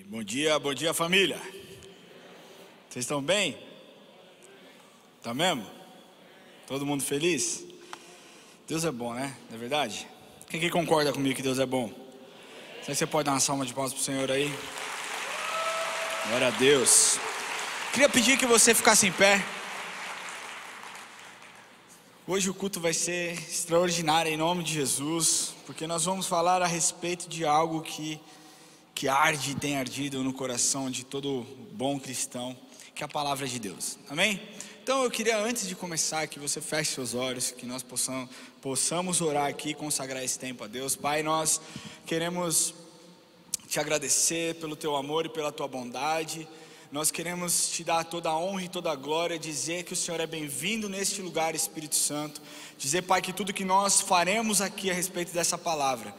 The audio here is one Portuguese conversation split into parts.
Bom dia família. Vocês estão bem? Tá mesmo? Todo mundo feliz? Deus é bom, né? Não é verdade? Quem que concorda comigo que Deus é bom? Será que você pode dar uma salva de palmas pro Senhor aí? Glória a Deus. Queria pedir que você ficasse em pé. Hoje o culto vai ser extraordinário em nome de Jesus, porque nós vamos falar a respeito de algo que arde e tem ardido no coração de todo bom cristão, que é a palavra de Deus, amém? Então eu queria, antes de começar, que você feche seus olhos, que nós possamos orar aqui e consagrar esse tempo a Deus. Pai, nós queremos te agradecer pelo teu amor e pela tua bondade. Nós queremos te dar toda a honra e toda a glória, dizer que o Senhor é bem-vindo neste lugar, Espírito Santo. Dizer, Pai, que tudo que nós faremos aqui a respeito dessa palavra,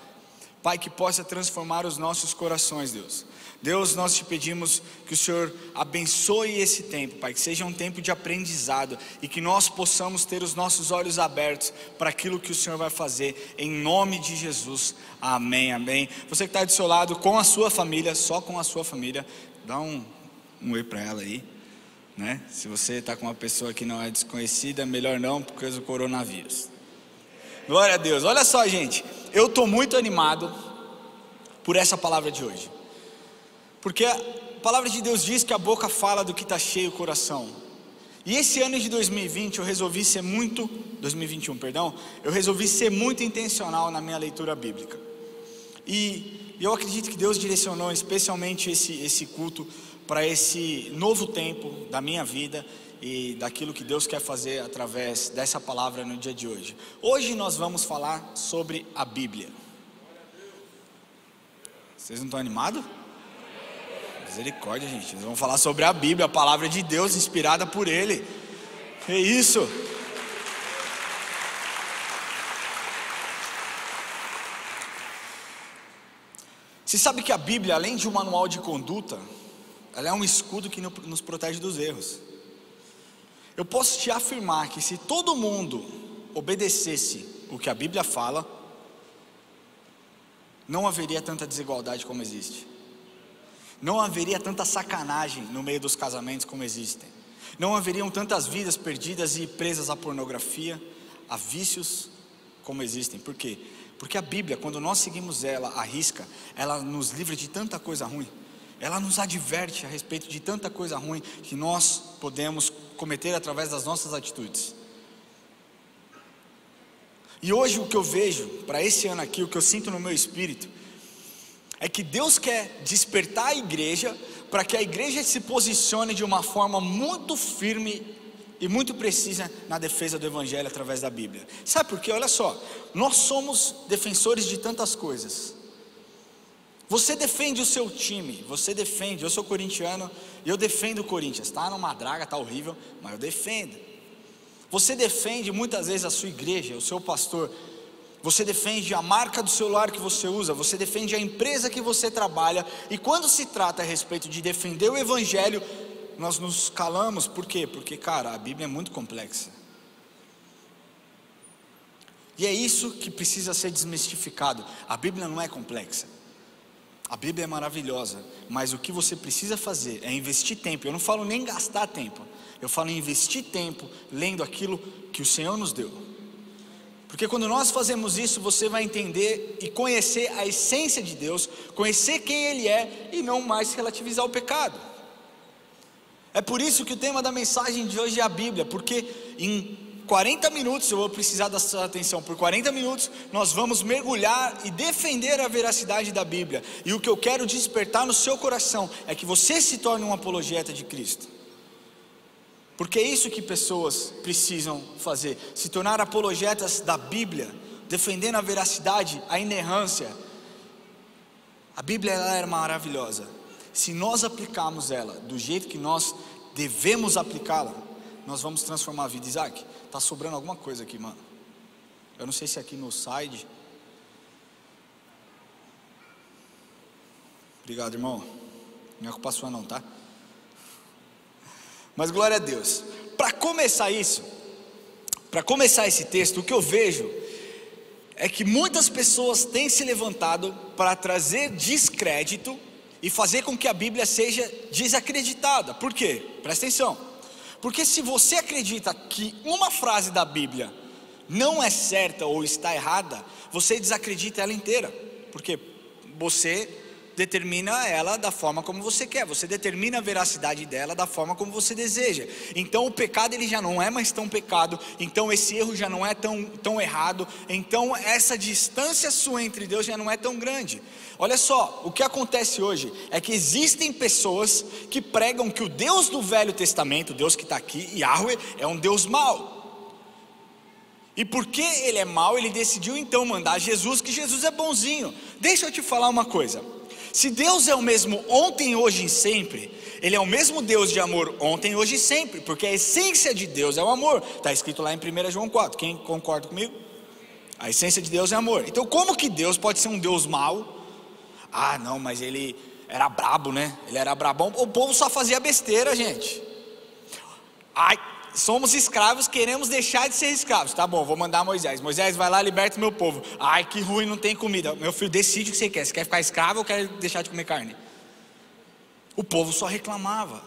Pai, que possa transformar os nossos corações, Deus. Deus, nós te pedimos que o Senhor abençoe esse tempo, Pai, que seja um tempo de aprendizado e que nós possamos ter os nossos olhos abertos para aquilo que o Senhor vai fazer, em nome de Jesus, amém, amém. Você que está do seu lado, com a sua família, só com a sua família, dá um oi para ela aí, né? Se você está com uma pessoa que não é desconhecida, melhor não, por causa do coronavírus. Glória a Deus. Olha só, gente, eu estou muito animado por essa palavra de hoje, porque a palavra de Deus diz que a boca fala do que está cheio o coração. E esse ano de 2020 eu resolvi ser muito, 2021, perdão, eu resolvi ser muito intencional na minha leitura bíblica. E eu acredito que Deus direcionou especialmente esse culto para esse novo tempo da minha vida e daquilo que Deus quer fazer através dessa palavra no dia de hoje. Hoje nós vamos falar sobre a Bíblia. Vocês não estão animados? Misericórdia, gente. Nós vamos falar sobre a Bíblia, a palavra de Deus inspirada por Ele. Que isso? Você sabe que a Bíblia, além de um manual de conduta, ela é um escudo que nos protege dos erros. Eu posso te afirmar que se todo mundo obedecesse o que a Bíblia fala, não haveria tanta desigualdade como existe. Não haveria tanta sacanagem no meio dos casamentos como existem. Não haveriam tantas vidas perdidas e presas à pornografia, a vícios como existem. Por quê? Porque a Bíblia, quando nós seguimos ela à risca, ela nos livra de tanta coisa ruim. Ela nos adverte a respeito de tanta coisa ruim que nós podemos cometer através das nossas atitudes. E hoje o que eu vejo para esse ano aqui, o que eu sinto no meu espírito, é que Deus quer despertar a igreja para que a igreja se posicione de uma forma muito firme e muito precisa na defesa do Evangelho através da Bíblia. Sabe por quê? Olha só, nós somos defensores de tantas coisas. Você defende o seu time, você defende, eu sou corintiano e eu defendo o Corinthians, tá numa draga, tá horrível, mas eu defendo. Você defende muitas vezes a sua igreja, o seu pastor, você defende a marca do celular que você usa, você defende a empresa que você trabalha, e quando se trata a respeito de defender o Evangelho, nós nos calamos. Por quê? Porque, cara, a Bíblia é muito complexa. E é isso que precisa ser desmistificado. A Bíblia não é complexa. A Bíblia é maravilhosa, mas o que você precisa fazer é investir tempo. Eu não falo nem gastar tempo, eu falo em investir tempo lendo aquilo que o Senhor nos deu. Porque quando nós fazemos isso, você vai entender e conhecer a essência de Deus, conhecer quem Ele é e não mais relativizar o pecado. É por isso que o tema da mensagem de hoje é a Bíblia, porque em 40 minutos, eu vou precisar da sua atenção. Por 40 minutos nós vamos mergulhar e defender a veracidade da Bíblia. E o que eu quero despertar no seu coração é que você se torne um apologeta de Cristo. Porque é isso que pessoas precisam fazer, se tornar apologetas da Bíblia, defendendo a veracidade, a inerrância. A Bíblia, ela é maravilhosa. Se nós aplicarmos ela do jeito que nós devemos aplicá-la, nós vamos transformar a vida. Isaac, tá sobrando alguma coisa aqui, mano. Eu não sei se aqui no side. Obrigado, irmão. Não é culpa sua não, tá? Mas glória a Deus. Para começar isso, para começar esse texto, o que eu vejo é que muitas pessoas têm se levantado para trazer descrédito e fazer com que a Bíblia seja desacreditada. Por quê? Presta atenção. Porque se você acredita que uma frase da Bíblia não é certa ou está errada, você desacredita ela inteira, porque você determina ela da forma como você quer, você determina a veracidade dela da forma como você deseja. Então o pecado ele já não é mais tão pecado, então esse erro já não é tão errado, então essa distância sua entre Deus já não é tão grande. Olha só, o que acontece hoje é que existem pessoas que pregam que o Deus do Velho Testamento, o Deus que está aqui, Yahweh, é um Deus mau. E porque ele é mau, ele decidiu então mandar Jesus, que Jesus é bonzinho. Deixa eu te falar uma coisa. Se Deus é o mesmo ontem, hoje e sempre, Ele é o mesmo Deus de amor ontem, hoje e sempre, porque a essência de Deus é o amor. Está escrito lá em 1 João 4, quem concorda comigo? A essência de Deus é amor. Então como que Deus pode ser um Deus mau? Ah não, mas ele era brabo, né? Ele era brabão. O povo só fazia besteira, gente. Ai, somos escravos, queremos deixar de ser escravos. Tá bom, vou mandar Moisés. Moisés, vai lá, liberta o meu povo. Ai, que ruim, não tem comida. Meu filho, decide o que você quer. Você quer ficar escravo ou quer deixar de comer carne? O povo só reclamava.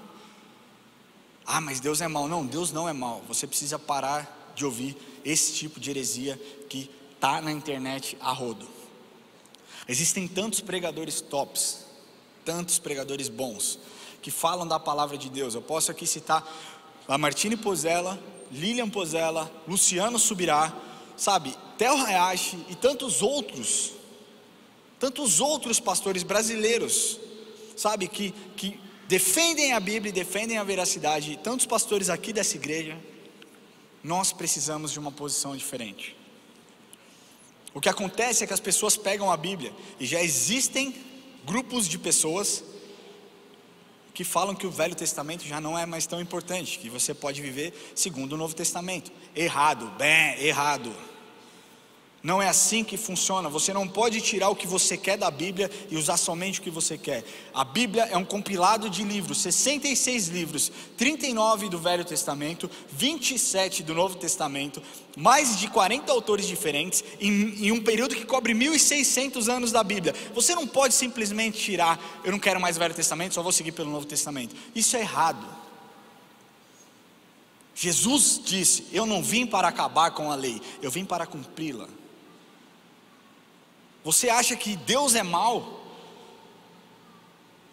Ah, mas Deus é mau. Não, Deus não é mau. Você precisa parar de ouvir esse tipo de heresia que está na internet a rodo. Existem tantos pregadores tops, tantos pregadores bons, que falam da palavra de Deus. Eu posso aqui citar Lamartine Pozzella, Lilian Pozzella, Luciano Subirá, sabe, Theo Hayashi e tantos outros pastores brasileiros, sabe, que defendem a Bíblia e defendem a veracidade. Tantos pastores aqui dessa igreja. Nós precisamos de uma posição diferente. O que acontece é que as pessoas pegam a Bíblia, e já existem grupos de pessoas que falam que o Velho Testamento já não é mais tão importante, que você pode viver segundo o Novo Testamento. Errado, bem errado. Não é assim que funciona. Você não pode tirar o que você quer da Bíblia e usar somente o que você quer. A Bíblia é um compilado de livros, 66 livros, 39 do Velho Testamento, 27 do Novo Testamento, mais de 40 autores diferentes, em um período que cobre 1600 anos da Bíblia. Você não pode simplesmente tirar, eu não quero mais o Velho Testamento, só vou seguir pelo Novo Testamento. Isso é errado. Jesus disse: eu não vim para acabar com a lei, eu vim para cumpri-la. Você acha que Deus é mau?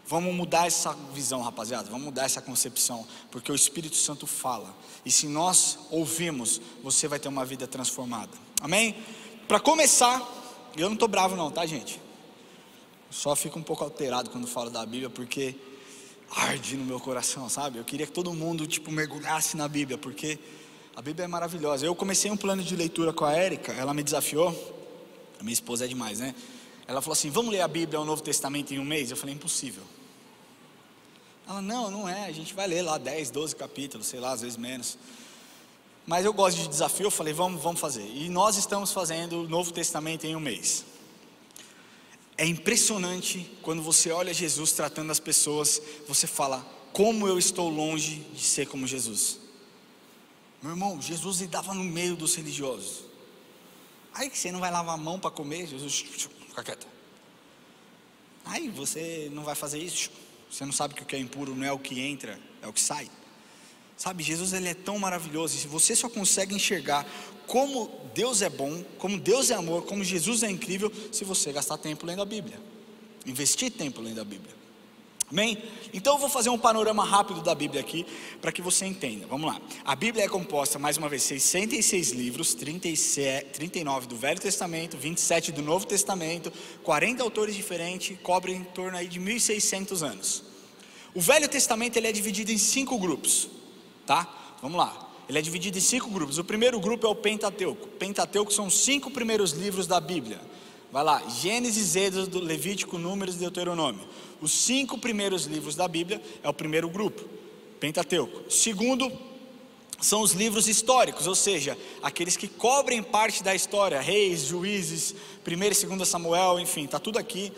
Vamos mudar essa visão, rapaziada. Vamos mudar essa concepção, porque o Espírito Santo fala, e se nós ouvirmos, você vai ter uma vida transformada. Amém? Para começar, eu não estou bravo não, tá, gente? Só fico um pouco alterado quando falo da Bíblia, porque arde no meu coração, sabe? Eu queria que todo mundo mergulhasse na Bíblia, porque a Bíblia é maravilhosa. Eu comecei um plano de leitura com a Érica, ela me desafiou. A minha esposa é demais, né? Ela falou assim: vamos ler a Bíblia, o Novo Testamento em um mês? Eu falei: impossível. Ela: não é, a gente vai ler lá 10, 12 capítulos, sei lá, às vezes menos. Mas eu gosto de desafio, eu falei: vamos fazer. E nós estamos fazendo o Novo Testamento em um mês. É impressionante quando você olha Jesus tratando as pessoas, você fala: como eu estou longe de ser como Jesus. Meu irmão, Jesus ele dava no meio dos religiosos. Aí que você não vai lavar a mão para comer, Jesus, fica quieto. Aí você não vai fazer isso, você não sabe que o que é impuro não é o que entra, é o que sai. Sabe, Jesus ele é tão maravilhoso, e você só consegue enxergar como Deus é bom, como Deus é amor, como Jesus é incrível, se você gastar tempo lendo a Bíblia, investir tempo lendo a Bíblia. Amém? Então eu vou fazer um panorama rápido da Bíblia aqui, para que você entenda. Vamos lá. A Bíblia é composta, mais uma vez, 66 livros, 39 do Velho Testamento, 27 do Novo Testamento, 40 autores diferentes, cobre em torno aí de 1600 anos. O Velho Testamento ele é dividido em 5 grupos, tá? Vamos lá. Ele é dividido em 5 grupos. O primeiro grupo é o Pentateuco. Pentateuco são os 5 primeiros livros da Bíblia. Vai lá: Gênesis, Êxodo, Levítico, Números e Deuteronômio. Os 5 primeiros livros da Bíblia é o primeiro grupo, Pentateuco. Segundo, são os livros históricos, ou seja, aqueles que cobrem parte da história, Reis, Juízes, 1 e 2 Samuel, enfim, está tudo aqui.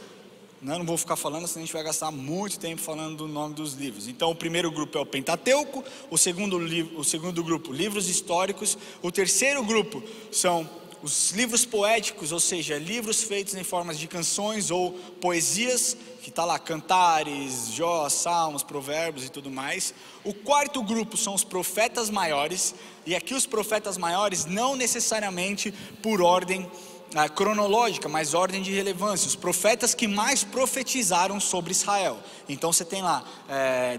Não vou ficar falando, senão a gente vai gastar muito tempo falando do nome dos livros. Então o primeiro grupo é o Pentateuco, o segundo grupo, livros históricos. O terceiro grupo são os livros poéticos, ou seja, livros feitos em formas de canções ou poesias, que está lá, Cantares, Jó, Salmos, Provérbios e tudo mais. O quarto grupo são os profetas maiores, e aqui os profetas maiores não necessariamente por ordem cronológica, mas ordem de relevância, os profetas que mais profetizaram sobre Israel. Então você tem lá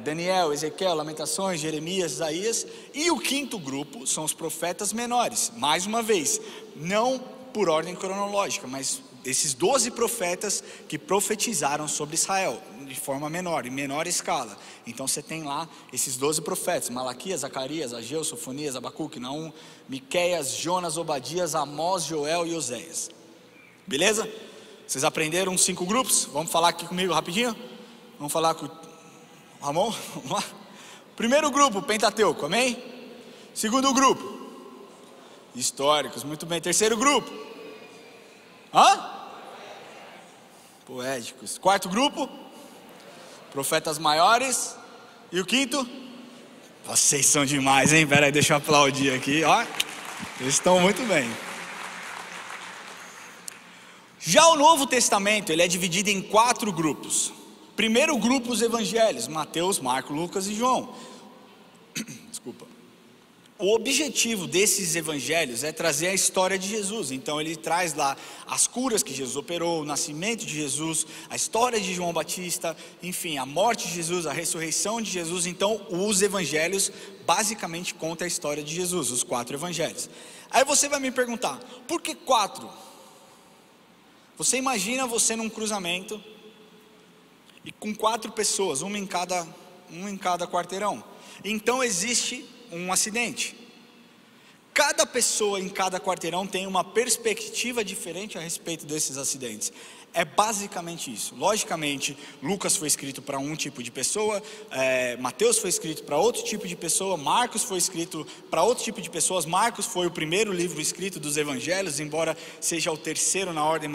Daniel, Ezequiel, Lamentações, Jeremias, Isaías. E o quinto grupo são os profetas menores, mais uma vez, não por ordem cronológica, mas esses 12 profetas que profetizaram sobre Israel, de forma menor, em menor escala. Então você tem lá esses 12 profetas: Malaquias, Zacarias, Ageu, Sofonias, Abacuque, Naum, Miqueias, Jonas, Obadias, Amós, Joel e Oséias. Beleza? Vocês aprenderam 5 grupos? Vamos falar aqui comigo rapidinho? Vamos falar com o Ramon? Vamos lá? Primeiro grupo, Pentateuco, amém? Segundo grupo, históricos, muito bem. Terceiro grupo, poéticos. Quarto grupo, profetas maiores. E o quinto, vocês são demais, hein? Pera aí, deixa eu aplaudir aqui, ó. Eles estão muito bem. Já o Novo Testamento, ele é dividido em 4 grupos. Primeiro grupo, os evangelhos: Mateus, Marcos, Lucas e João. Desculpa. O objetivo desses evangelhos é trazer a história de Jesus. Então ele traz lá as curas que Jesus operou, o nascimento de Jesus, a história de João Batista, enfim, a morte de Jesus, a ressurreição de Jesus. Então os evangelhos basicamente contam a história de Jesus, os 4 evangelhos. Aí você vai me perguntar, por que 4? Você imagina você num cruzamento e com 4 pessoas, uma em cada quarteirão. Então existe um acidente. Cada pessoa em cada quarteirão tem uma perspectiva diferente a respeito desses acidentes. É basicamente isso. Logicamente, Lucas foi escrito para um tipo de pessoa, Mateus foi escrito para outro tipo de pessoa, Marcos foi escrito para outro tipo de pessoas. Marcos foi o primeiro livro escrito dos evangelhos, embora seja o terceiro na ordem,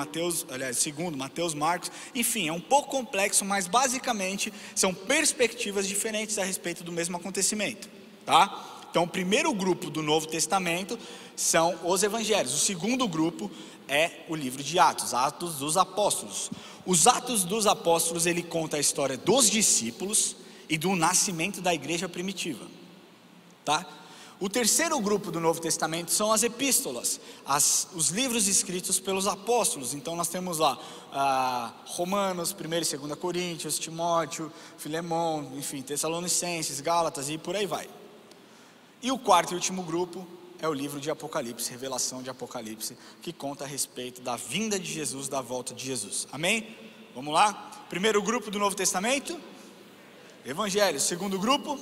segundo, Mateus, Marcos. Enfim, é um pouco complexo, mas basicamente são perspectivas diferentes a respeito do mesmo acontecimento, tá? Então o primeiro grupo do Novo Testamento são os evangelhos. O segundo grupo é o livro de Atos, Atos dos Apóstolos. Os Atos dos Apóstolos, ele conta a história dos discípulos e do nascimento da igreja primitiva, tá? O terceiro grupo do Novo Testamento são as epístolas, os livros escritos pelos apóstolos. Então nós temos lá Romanos, 1 e 2 Coríntios, Timóteo, Filemão, enfim, Tessalonicenses, Gálatas e por aí vai. E o quarto e último grupo é o livro de Apocalipse, revelação de Apocalipse, que conta a respeito da vinda de Jesus, da volta de Jesus. Amém? Vamos lá? Primeiro grupo do Novo Testamento, Evangelhos. Segundo grupo,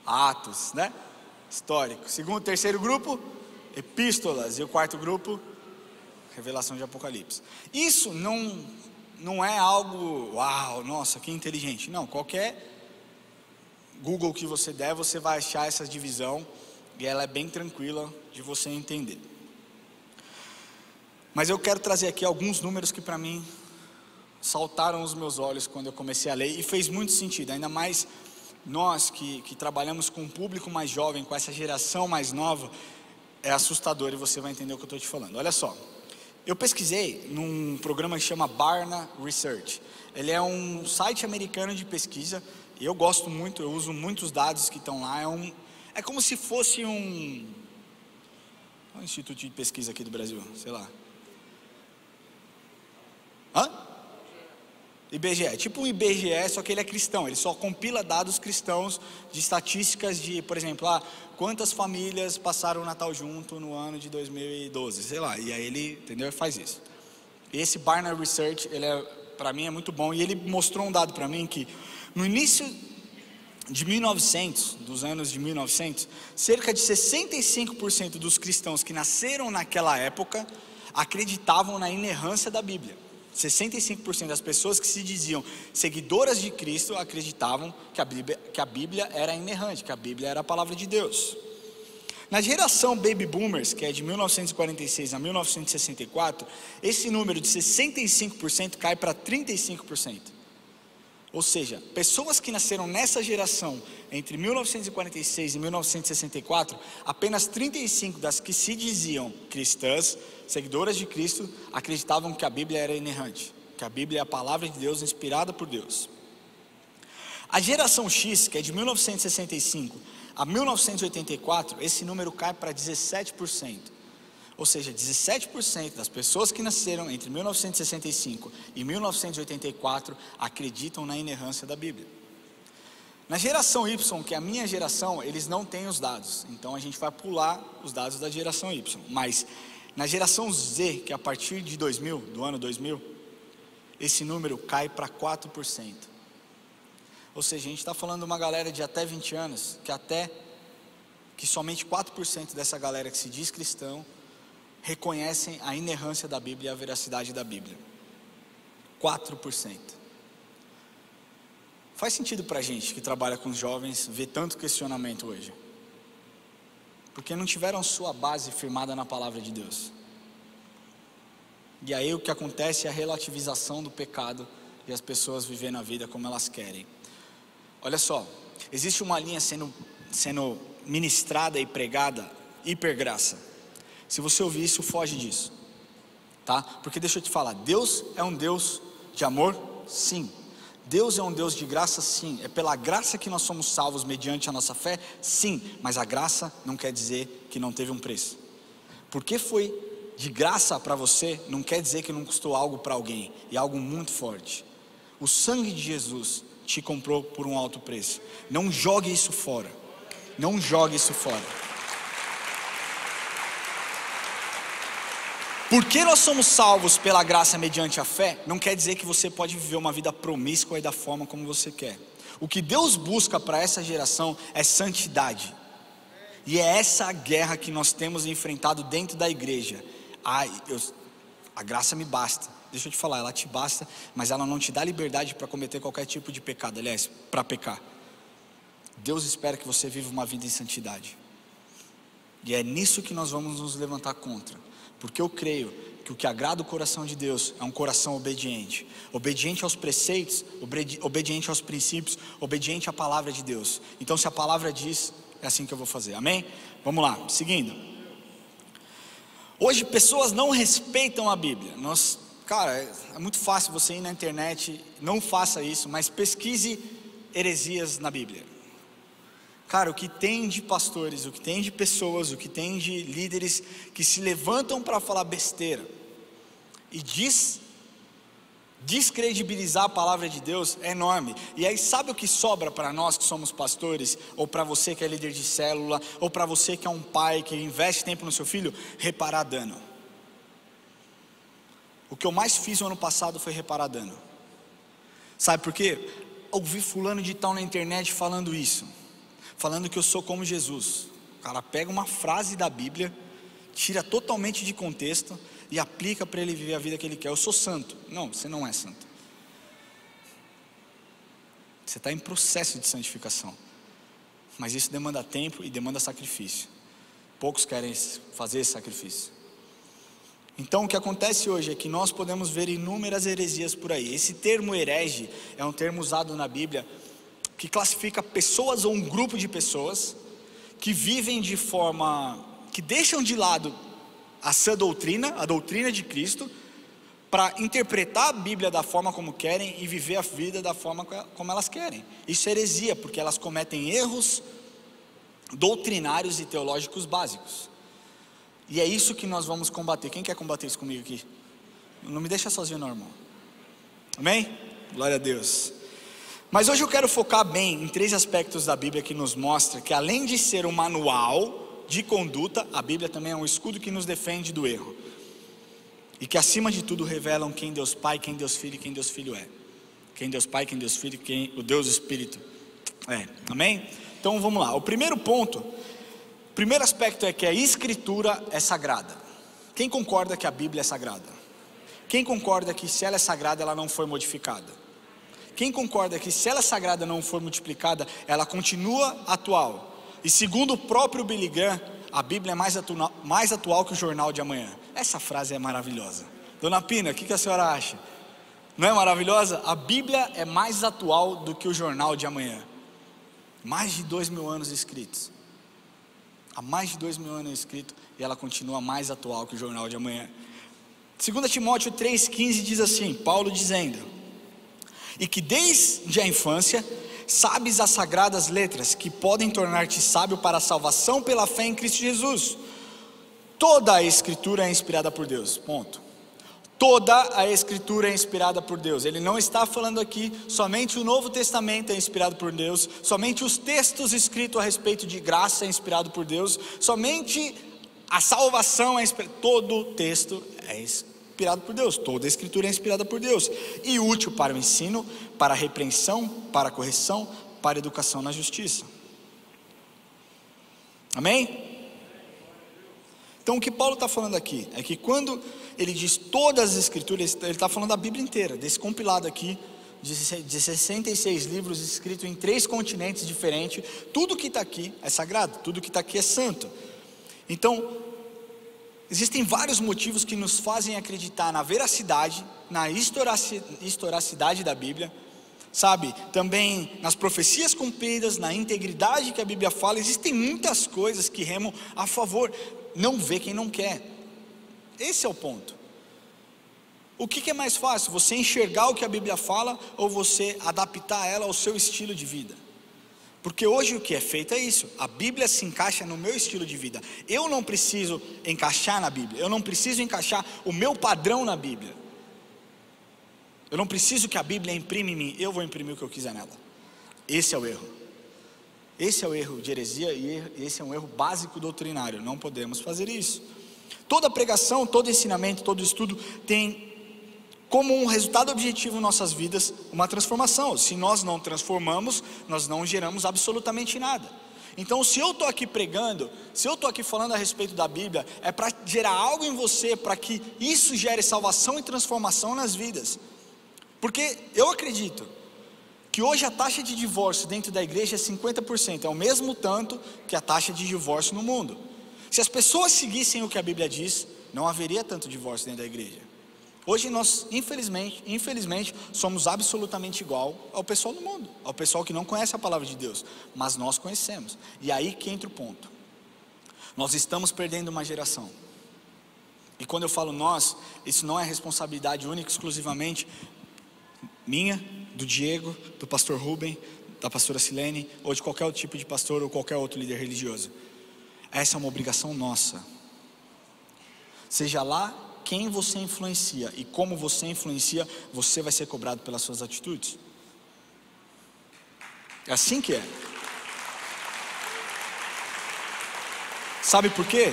Atos, né? Histórico. Terceiro grupo, Epístolas. E o quarto grupo, revelação de Apocalipse. Isso não é algo, uau, nossa, que inteligente. Não, qualquer Google que você der, você vai achar essa divisão, e ela é bem tranquila de você entender. Mas eu quero trazer aqui alguns números que para mim saltaram os meus olhos quando eu comecei a ler, e fez muito sentido, ainda mais nós que trabalhamos com um público mais jovem, com essa geração mais nova. É assustador, e você vai entender o que eu estou te falando. Olha só, eu pesquisei num programa que chama Barna Research. Ele é um site americano de pesquisa, e eu gosto muito, eu uso muitos dados que estão lá. É como se fosse um instituto de pesquisa aqui do Brasil, sei lá. IBGE, tipo um IBGE, só que ele é cristão. Ele só compila dados cristãos de estatísticas de, por exemplo, quantas famílias passaram o Natal junto no ano de 2012, sei lá. E aí ele, entendeu? Faz isso. Esse Barna Research, para mim é muito bom, e ele mostrou um dado para mim que no início de 1900, dos anos de 1900, cerca de 65% dos cristãos que nasceram naquela época acreditavam na inerrância da Bíblia. 65% das pessoas que se diziam seguidoras de Cristo acreditavam que a Bíblia era inerrante, que a Bíblia era a palavra de Deus. Na geração Baby Boomers, que é de 1946 a 1964, esse número de 65% cai para 35%. Ou seja, pessoas que nasceram nessa geração entre 1946 e 1964, apenas 35 das que se diziam cristãs, seguidoras de Cristo, acreditavam que a Bíblia era inerrante, que a Bíblia é a palavra de Deus inspirada por Deus. A geração X, que é de 1965 a 1984, esse número cai para 17%. Ou seja, 17% das pessoas que nasceram entre 1965 e 1984 acreditam na inerrância da Bíblia. Na geração Y, que é a minha geração, eles não têm os dados, então a gente vai pular os dados da geração Y. Mas na geração Z, que é a partir de 2000, do ano 2000, esse número cai para 4%. Ou seja, a gente está falando de uma galera de até 20 anos, que somente 4% dessa galera que se diz cristão reconhecem a inerrância da Bíblia e a veracidade da Bíblia. 4%. Faz sentido para a gente que trabalha com jovens ver tanto questionamento hoje? Porque não tiveram sua base firmada na palavra de Deus. E aí o que acontece é a relativização do pecado e as pessoas vivendo a vida como elas querem. Olha só, existe uma linha sendo ministrada e pregada, hipergraça. Se você ouvir isso, foge disso, tá? Porque deixa eu te falar, Deus é um Deus de amor? Sim. Deus é um Deus de graça? Sim. É pela graça que nós somos salvos mediante a nossa fé? Sim. Mas a graça não quer dizer que não teve um preço. Porque foi de graça para você, não quer dizer que não custou algo para alguém, e algo muito forte. O sangue de Jesus te comprou por um alto preço. Não jogue isso fora. Não jogue isso fora. Porque nós somos salvos pela graça mediante a fé, não quer dizer que você pode viver uma vida promíscua e da forma como você quer. O que Deus busca para essa geração é santidade. E é essa a guerra que nós temos enfrentado dentro da igreja. A graça me basta. Deixa eu te falar, ela te basta, mas ela não te dá liberdade para cometer qualquer tipo de pecado. Aliás, para pecar. Deus espera que você viva uma vida em santidade. E é nisso que nós vamos nos levantar contra. Porque eu creio que o que agrada o coração de Deus é um coração obediente. Obediente aos preceitos, obediente aos princípios, obediente à palavra de Deus. Então se a palavra diz, é assim que eu vou fazer, amém? Vamos lá, seguindo. Hoje pessoas não respeitam a Bíblia. Cara, é muito fácil você ir na internet, não faça isso, mas pesquise heresias na Bíblia. Cara, o que tem de pastores, o que tem de pessoas, o que tem de líderes que se levantam para falar besteira e descredibilizar a palavra de Deus é enorme. E aí sabe o que sobra para nós que somos pastores, ou para você que é líder de célula, ou para você que é um pai que investe tempo no seu filho? Reparar dano. O que eu mais fiz no ano passado foi reparar dano. Sabe por quê? Ouvi fulano de tal na internet falando isso, falando que eu sou como Jesus. O cara pega uma frase da Bíblia, tira totalmente de contexto e aplica para ele viver a vida que ele quer. Eu sou santo. Não, você não é santo. Você está em processo de santificação, mas isso demanda tempo e demanda sacrifício. Poucos querem fazer esse sacrifício. Então o que acontece hoje é que nós podemos ver inúmeras heresias por aí. Esse termo herege é um termo usado na Bíblia que classifica pessoas ou um grupo de pessoas que vivem de forma, que deixam de lado a sã doutrina, a doutrina de Cristo, para interpretar a Bíblia da forma como querem e viver a vida da forma como elas querem. Isso é heresia, porque elas cometem erros doutrinários e teológicos básicos. E é isso que nós vamos combater. Quem quer combater isso comigo aqui? Não me deixa sozinho não, irmão. Amém? Glória a Deus. Mas hoje eu quero focar bem em 3 aspectos da Bíblia que nos mostra que além de ser um manual de conduta, a Bíblia também é um escudo que nos defende do erro. E que acima de tudo revelam quem Deus Pai, quem Deus Filho e quem Deus Filho é. Quem Deus Pai, quem Deus Filho, quem o Deus Espírito é. Amém? Então vamos lá. O primeiro ponto, o primeiro aspecto é que a Escritura é sagrada. Quem concorda que a Bíblia é sagrada? Quem concorda que se ela é sagrada ela não foi modificada? Quem concorda que se ela é sagrada não for multiplicada, ela continua atual? E segundo o próprio Billy Graham, a Bíblia é mais atual que o jornal de amanhã. Essa frase é maravilhosa. Dona Pina, o que a senhora acha? Não é maravilhosa? A Bíblia é mais atual do que o jornal de amanhã. Mais de 2000 anos escritos. Há mais de 2000 anos escrito, e ela continua mais atual que o jornal de amanhã. 2 Timóteo 3,15 diz assim, Paulo dizendo: e que desde a infância sabes as sagradas letras, que podem tornar-te sábio para a salvação pela fé em Cristo Jesus. Toda a Escritura é inspirada por Deus, ponto. Toda a Escritura é inspirada por Deus. Ele não está falando aqui somente o Novo Testamento é inspirado por Deus, somente os textos escritos a respeito de graça é inspirado por Deus, somente a salvação é inspirada. Todo texto é inspirado por Deus, toda a Escritura é inspirada por Deus e útil para o ensino, para a repreensão, para a correção, para a educação na justiça. Amém? Então o que Paulo está falando aqui é que quando ele diz todas as escrituras, ele está falando da Bíblia inteira, desse compilado aqui, de 66 livros escritos em 3 continentes diferentes. Tudo que está aqui é sagrado, tudo que está aqui é santo. Então, existem vários motivos que nos fazem acreditar na veracidade, na historicidade da Bíblia, sabe? Também nas profecias cumpridas, na integridade que a Bíblia fala. Existem muitas coisas que remam a favor. Não vê quem não quer. Esse é o ponto. O que é mais fácil? Você enxergar o que a Bíblia fala ou você adaptar ela ao seu estilo de vida? Porque hoje o que é feito é isso. A Bíblia se encaixa no meu estilo de vida. Eu não preciso encaixar na Bíblia. Eu não preciso encaixar o meu padrão na Bíblia. Eu não preciso que a Bíblia imprime em mim. Eu vou imprimir o que eu quiser nela. Esse é o erro. Esse é o erro de heresia e esse é um erro básico doutrinário. Não podemos fazer isso. Toda pregação, todo ensinamento, todo estudo tem como um resultado objetivo em nossas vidas uma transformação. Se nós não transformamos, nós não geramos absolutamente nada. Então, se eu estou aqui pregando, se eu estou aqui falando a respeito da Bíblia, é para gerar algo em você, para que isso gere salvação e transformação nas vidas. Porque eu acredito que hoje a taxa de divórcio dentro da igreja é 50%, é o mesmo tanto que a taxa de divórcio no mundo. Se as pessoas seguissem o que a Bíblia diz, não haveria tanto divórcio dentro da igreja. Hoje nós, infelizmente, somos absolutamente igual ao pessoal do mundo, ao pessoal que não conhece a palavra de Deus, mas nós conhecemos. E aí que entra o ponto. Nós estamos perdendo uma geração. E quando eu falo nós, isso não é responsabilidade única, exclusivamente minha, do Diego, do pastor Rubem, da pastora Silene, ou de qualquer outro tipo de pastor ou qualquer outro líder religioso. Essa é uma obrigação nossa. Seja lá quem você influencia e como você influencia, você vai ser cobrado pelas suas atitudes. É assim que é. Sabe por quê?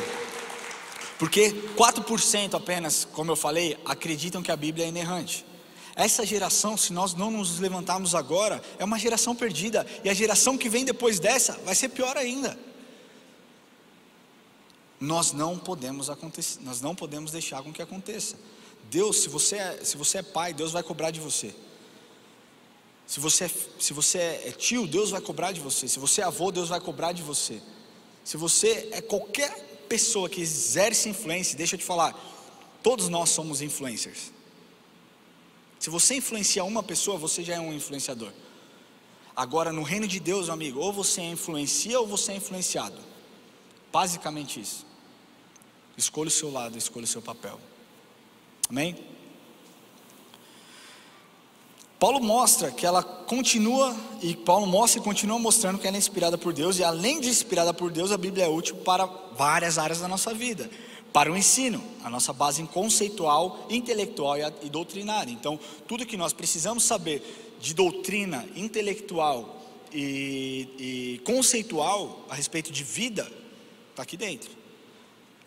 Porque 4% apenas, como eu falei, acreditam que a Bíblia é inerrante. Essa geração, se nós não nos levantarmos agora, é uma geração perdida. E a geração que vem depois dessa vai ser pior ainda. Nós não podemos deixar com que aconteça. Deus, se você é pai, Deus vai cobrar de você. Se você é tio, Deus vai cobrar de você. Se você é avô, Deus vai cobrar de você. Se você é qualquer pessoa que exerce influência, deixa eu te falar, todos nós somos influencers. Se você influencia uma pessoa, você já é um influenciador. Agora no reino de Deus, meu amigo, ou você influencia ou você é influenciado. Basicamente isso. Escolha o seu lado, escolha o seu papel. Amém? Paulo mostra que ela continua, e Paulo mostra e continua mostrando que ela é inspirada por Deus. E além de inspirada por Deus, a Bíblia é útil para várias áreas da nossa vida. Para o ensino, a nossa base conceitual, intelectual e doutrinária. Então, tudo que nós precisamos saber de doutrina intelectual e conceitual a respeito de vida, está aqui dentro.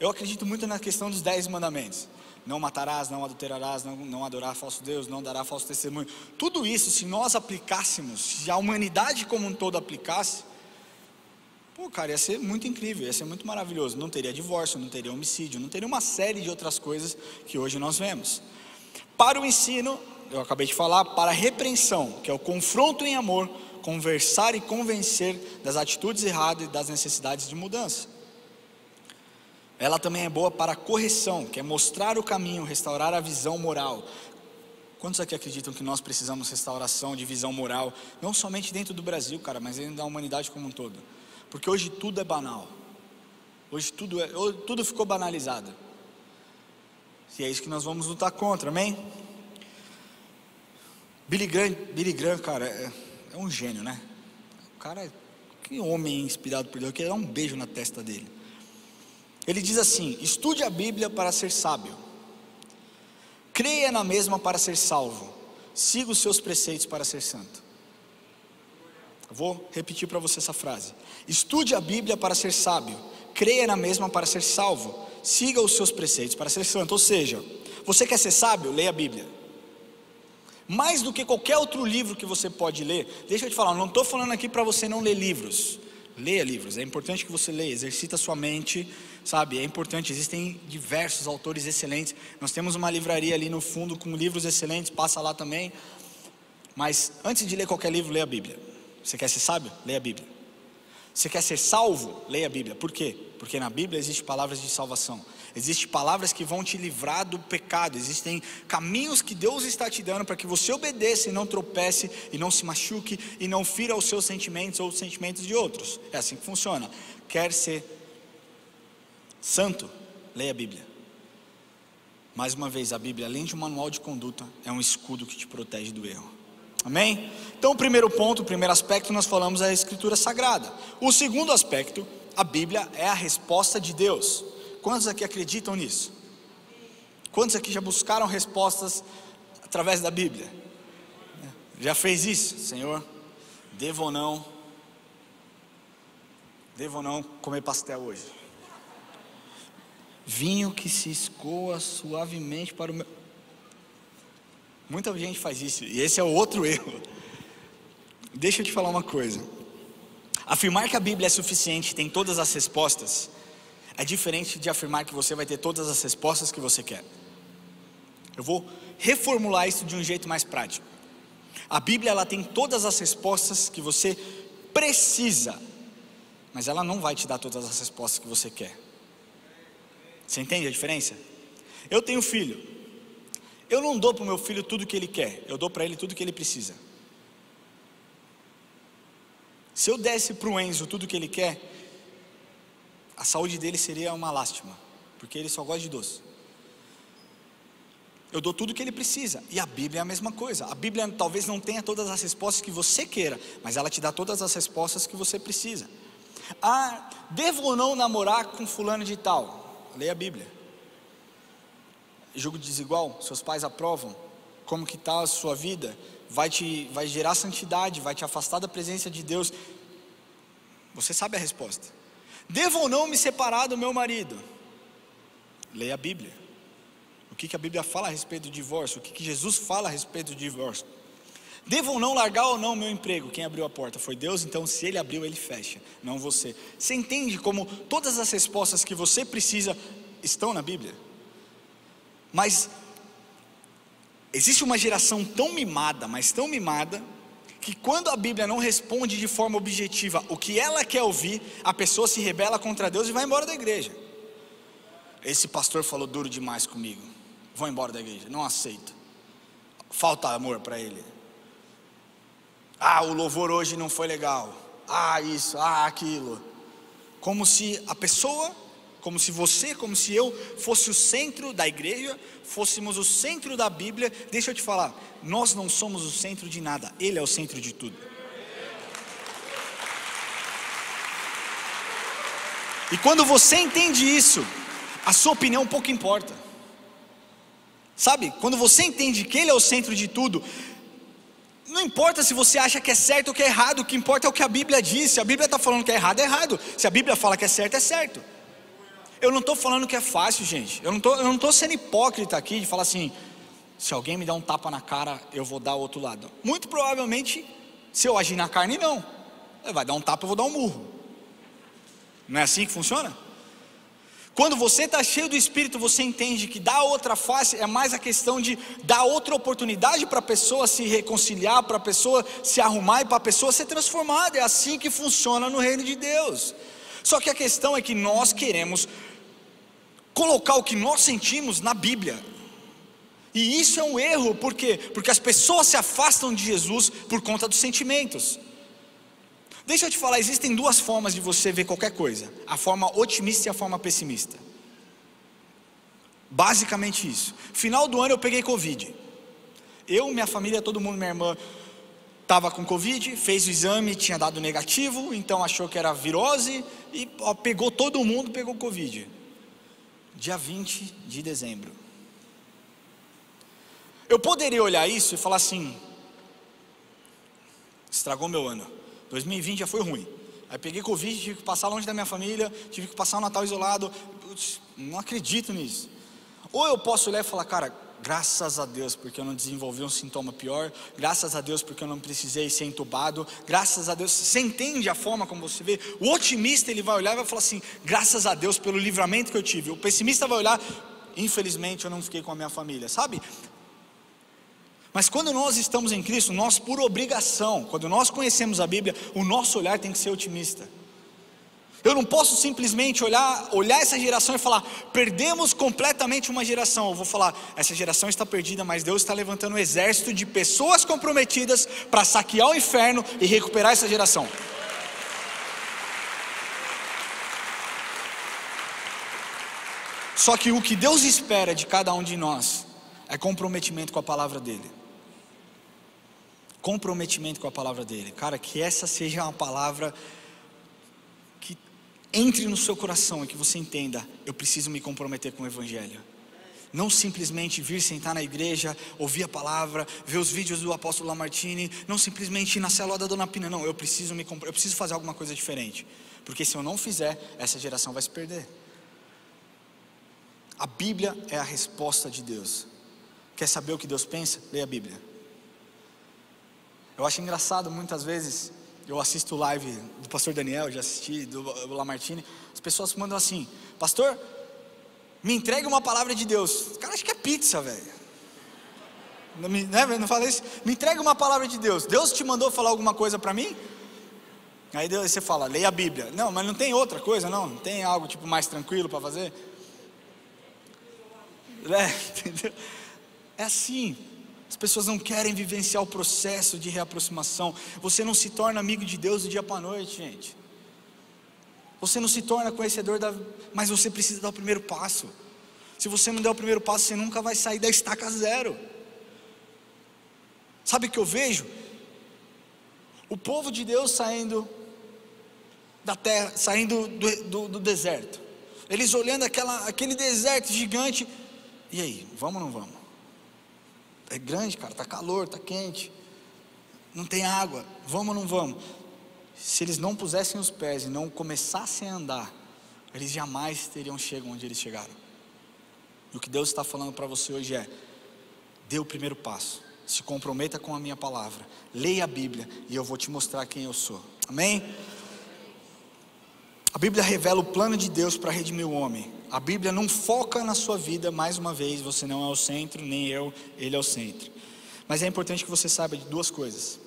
Eu acredito muito na questão dos 10 mandamentos. Não matarás, não adulterarás, não adorar falso Deus, não dará falso testemunho. Tudo isso, se nós aplicássemos, se a humanidade como um todo aplicasse, pô, cara, ia ser muito incrível, ia ser muito maravilhoso. Não teria divórcio, não teria homicídio, não teria uma série de outras coisas que hoje nós vemos. Para o ensino, eu acabei de falar, para a repreensão, que é o confronto em amor, conversar e convencer das atitudes erradas e das necessidades de mudança. Ela também é boa para a correção, que é mostrar o caminho, restaurar a visão moral. Quantos aqui acreditam que nós precisamos restauração de visão moral, não somente dentro do Brasil, cara, mas dentro da humanidade como um todo? Porque hoje tudo é banal. Hoje tudo ficou banalizado. E é isso que nós vamos lutar contra, amém? Billy Graham, cara, é um gênio, né? O cara, que homem inspirado por Deus, eu queria dar um beijo na testa dele. Ele diz assim: estude a Bíblia para ser sábio, creia na mesma para ser salvo, siga os seus preceitos para ser santo. Eu vou repetir para você essa frase: estude a Bíblia para ser sábio, creia na mesma para ser salvo, siga os seus preceitos para ser santo. Ou seja, você quer ser sábio? Leia a Bíblia. Mais do que qualquer outro livro que você pode ler. Deixa eu te falar, eu não estou falando aqui para você não ler livros. Leia livros, é importante que você leia, exercita a sua mente, sabe, é importante, existem diversos autores excelentes. Nós temos uma livraria ali no fundo com livros excelentes, passa lá também. Mas antes de ler qualquer livro, leia a Bíblia. Você quer ser sábio? Leia a Bíblia. Você quer ser salvo? Leia a Bíblia. Por quê? Porque na Bíblia existem palavras de salvação. Existem palavras que vão te livrar do pecado. Existem caminhos que Deus está te dando para que você obedeça e não tropece, e não se machuque, e não fira os seus sentimentos ou os sentimentos de outros. É assim que funciona. Quer ser santo? Leia a Bíblia. Mais uma vez, a Bíblia, além de um manual de conduta, é um escudo que te protege do erro. Amém? Então o primeiro ponto, o primeiro aspecto, nós falamos é a Escritura Sagrada. O segundo aspecto, a Bíblia é a resposta de Deus. Quantos aqui acreditam nisso? Quantos aqui já buscaram respostas através da Bíblia? Já fez isso? Senhor, devo ou não comer pastel hoje? Vinho que se escoa suavemente para o meu... Muita gente faz isso, e esse é o outro erro. Deixa eu te falar uma coisa. Afirmar que a Bíblia é suficiente, tem todas as respostas, é diferente de afirmar que você vai ter todas as respostas que você quer. Eu vou reformular isso de um jeito mais prático. A Bíblia, ela tem todas as respostas que você precisa, mas ela não vai te dar todas as respostas que você quer. Você entende a diferença? Eu tenho filho. Eu não dou para o meu filho tudo o que ele quer, eu dou para ele tudo o que ele precisa. Se eu desse para o Enzo tudo o que ele quer, a saúde dele seria uma lástima, porque ele só gosta de doce. Eu dou tudo o que ele precisa, e a Bíblia é a mesma coisa. A Bíblia talvez não tenha todas as respostas que você queira, mas ela te dá todas as respostas que você precisa. Ah, devo ou não namorar com fulano de tal? Leia a Bíblia. Jogo desigual, seus pais aprovam, como que está a sua vida, vai gerar santidade, vai te afastar da presença de Deus. Você sabe a resposta. Devo ou não me separar do meu marido? Leia a Bíblia. O que a Bíblia fala a respeito do divórcio? O que Jesus fala a respeito do divórcio? Devo ou não largar ou não o meu emprego? Quem abriu a porta foi Deus, então se Ele abriu, Ele fecha, não você. Você entende como todas as respostas que você precisa estão na Bíblia? Mas existe uma geração tão mimada, mas tão mimada, que quando a Bíblia não responde de forma objetiva o que ela quer ouvir, a pessoa se rebela contra Deus e vai embora da igreja. Esse pastor falou duro demais comigo, vou embora da igreja, não aceito. Falta amor para ele. Ah, o louvor hoje não foi legal. Ah, isso, ah, aquilo. Como se a pessoa, como se você, como se eu fosse o centro da igreja, fôssemos o centro da Bíblia. Deixa eu te falar, nós não somos o centro de nada, Ele é o centro de tudo. E quando você entende isso, a sua opinião pouco importa. Sabe, quando você entende que Ele é o centro de tudo, não importa se você acha que é certo ou que é errado, o que importa é o que a Bíblia diz. Se a Bíblia está falando que é errado, é errado. Se a Bíblia fala que é certo, é certo. Eu não estou falando que é fácil, gente. Eu não estou sendo hipócrita aqui de falar assim, se alguém me dá um tapa na cara, eu vou dar o outro lado. Muito provavelmente, se eu agir na carne, não. Vai dar um tapa, eu vou dar um murro. Não é assim que funciona? Quando você está cheio do Espírito, você entende que dar outra face é mais a questão de dar outra oportunidade para a pessoa se reconciliar, para a pessoa se arrumar e para a pessoa ser transformada. É assim que funciona no reino de Deus. Só que a questão é que nós queremos colocar o que nós sentimos na Bíblia. E isso é um erro, por quê? Porque as pessoas se afastam de Jesus por conta dos sentimentos. Deixa eu te falar, existem duas formas de você ver qualquer coisa: a forma otimista e a forma pessimista. Basicamente isso. Final do ano eu peguei Covid. Eu, minha família, todo mundo, minha irmã estava com Covid, fez o exame, tinha dado negativo, então achou que era virose e pegou todo mundo, pegou Covid. Dia 20 de dezembro. Eu poderia olhar isso e falar assim: estragou meu ano, 2020 já foi ruim. Aí peguei Covid, tive que passar longe da minha família, tive que passar o Natal isolado. Putz, não acredito nisso. Ou eu posso olhar e falar: cara, graças a Deus porque eu não desenvolvi um sintoma pior, graças a Deus porque eu não precisei ser entubado, graças a Deus. Você entende a forma como você vê? O otimista, ele vai olhar e vai falar assim: graças a Deus pelo livramento que eu tive. O pessimista vai olhar: infelizmente eu não fiquei com a minha família, sabe? Mas quando nós estamos em Cristo, nós por obrigação, quando nós conhecemos a Bíblia, o nosso olhar tem que ser otimista. Eu não posso simplesmente olhar essa geração e falar: perdemos completamente uma geração. Eu vou falar: essa geração está perdida, mas Deus está levantando um exército de pessoas comprometidas para saquear o inferno e recuperar essa geração. Só que o que Deus espera de cada um de nós é comprometimento com a palavra dele. Comprometimento com a palavra dele. Cara, que essa seja uma palavra que entre no seu coração e que você entenda: eu preciso me comprometer com o Evangelho. Não simplesmente vir sentar na igreja, ouvir a palavra, ver os vídeos do apóstolo Lamartine, não simplesmente ir na célula da Dona Pina. Não, eu preciso fazer alguma coisa diferente, porque se eu não fizer, essa geração vai se perder. A Bíblia é a resposta de Deus. Quer saber o que Deus pensa? Leia a Bíblia. Eu acho engraçado, muitas vezes eu assisto live do pastor Daniel, já assisti, do Lamartine. As pessoas mandam assim: pastor, me entregue uma palavra de Deus. O cara acha que é pizza, velho. Não fala isso? Me entregue uma palavra de Deus. Deus te mandou falar alguma coisa para mim? Aí você fala: leia a Bíblia. Não, mas não tem outra coisa, não? Não tem algo tipo mais tranquilo para fazer? Entendeu? É assim. As pessoas não querem vivenciar o processo de reaproximação. Você não se torna amigo de Deus do dia para a noite, gente. Você não se torna conhecedor mas você precisa dar o primeiro passo. Se você não der o primeiro passo, você nunca vai sair da estaca zero. Sabe o que eu vejo? O povo de Deus saindo da terra, saindo do deserto. Eles olhando aquele deserto gigante. E aí, vamos ou não vamos? É grande, cara, está calor, está quente, não tem água, vamos ou não vamos? Se eles não pusessem os pés e não começassem a andar, eles jamais teriam chegado onde eles chegaram. E o que Deus está falando para você hoje é: dê o primeiro passo, se comprometa com a minha palavra, leia a Bíblia e eu vou te mostrar quem eu sou. Amém? A Bíblia revela o plano de Deus para redimir o homem. A Bíblia não foca na sua vida. Mais uma vez, você não é o centro, nem eu, ele é o centro. Mas é importante que você saiba de duas coisas.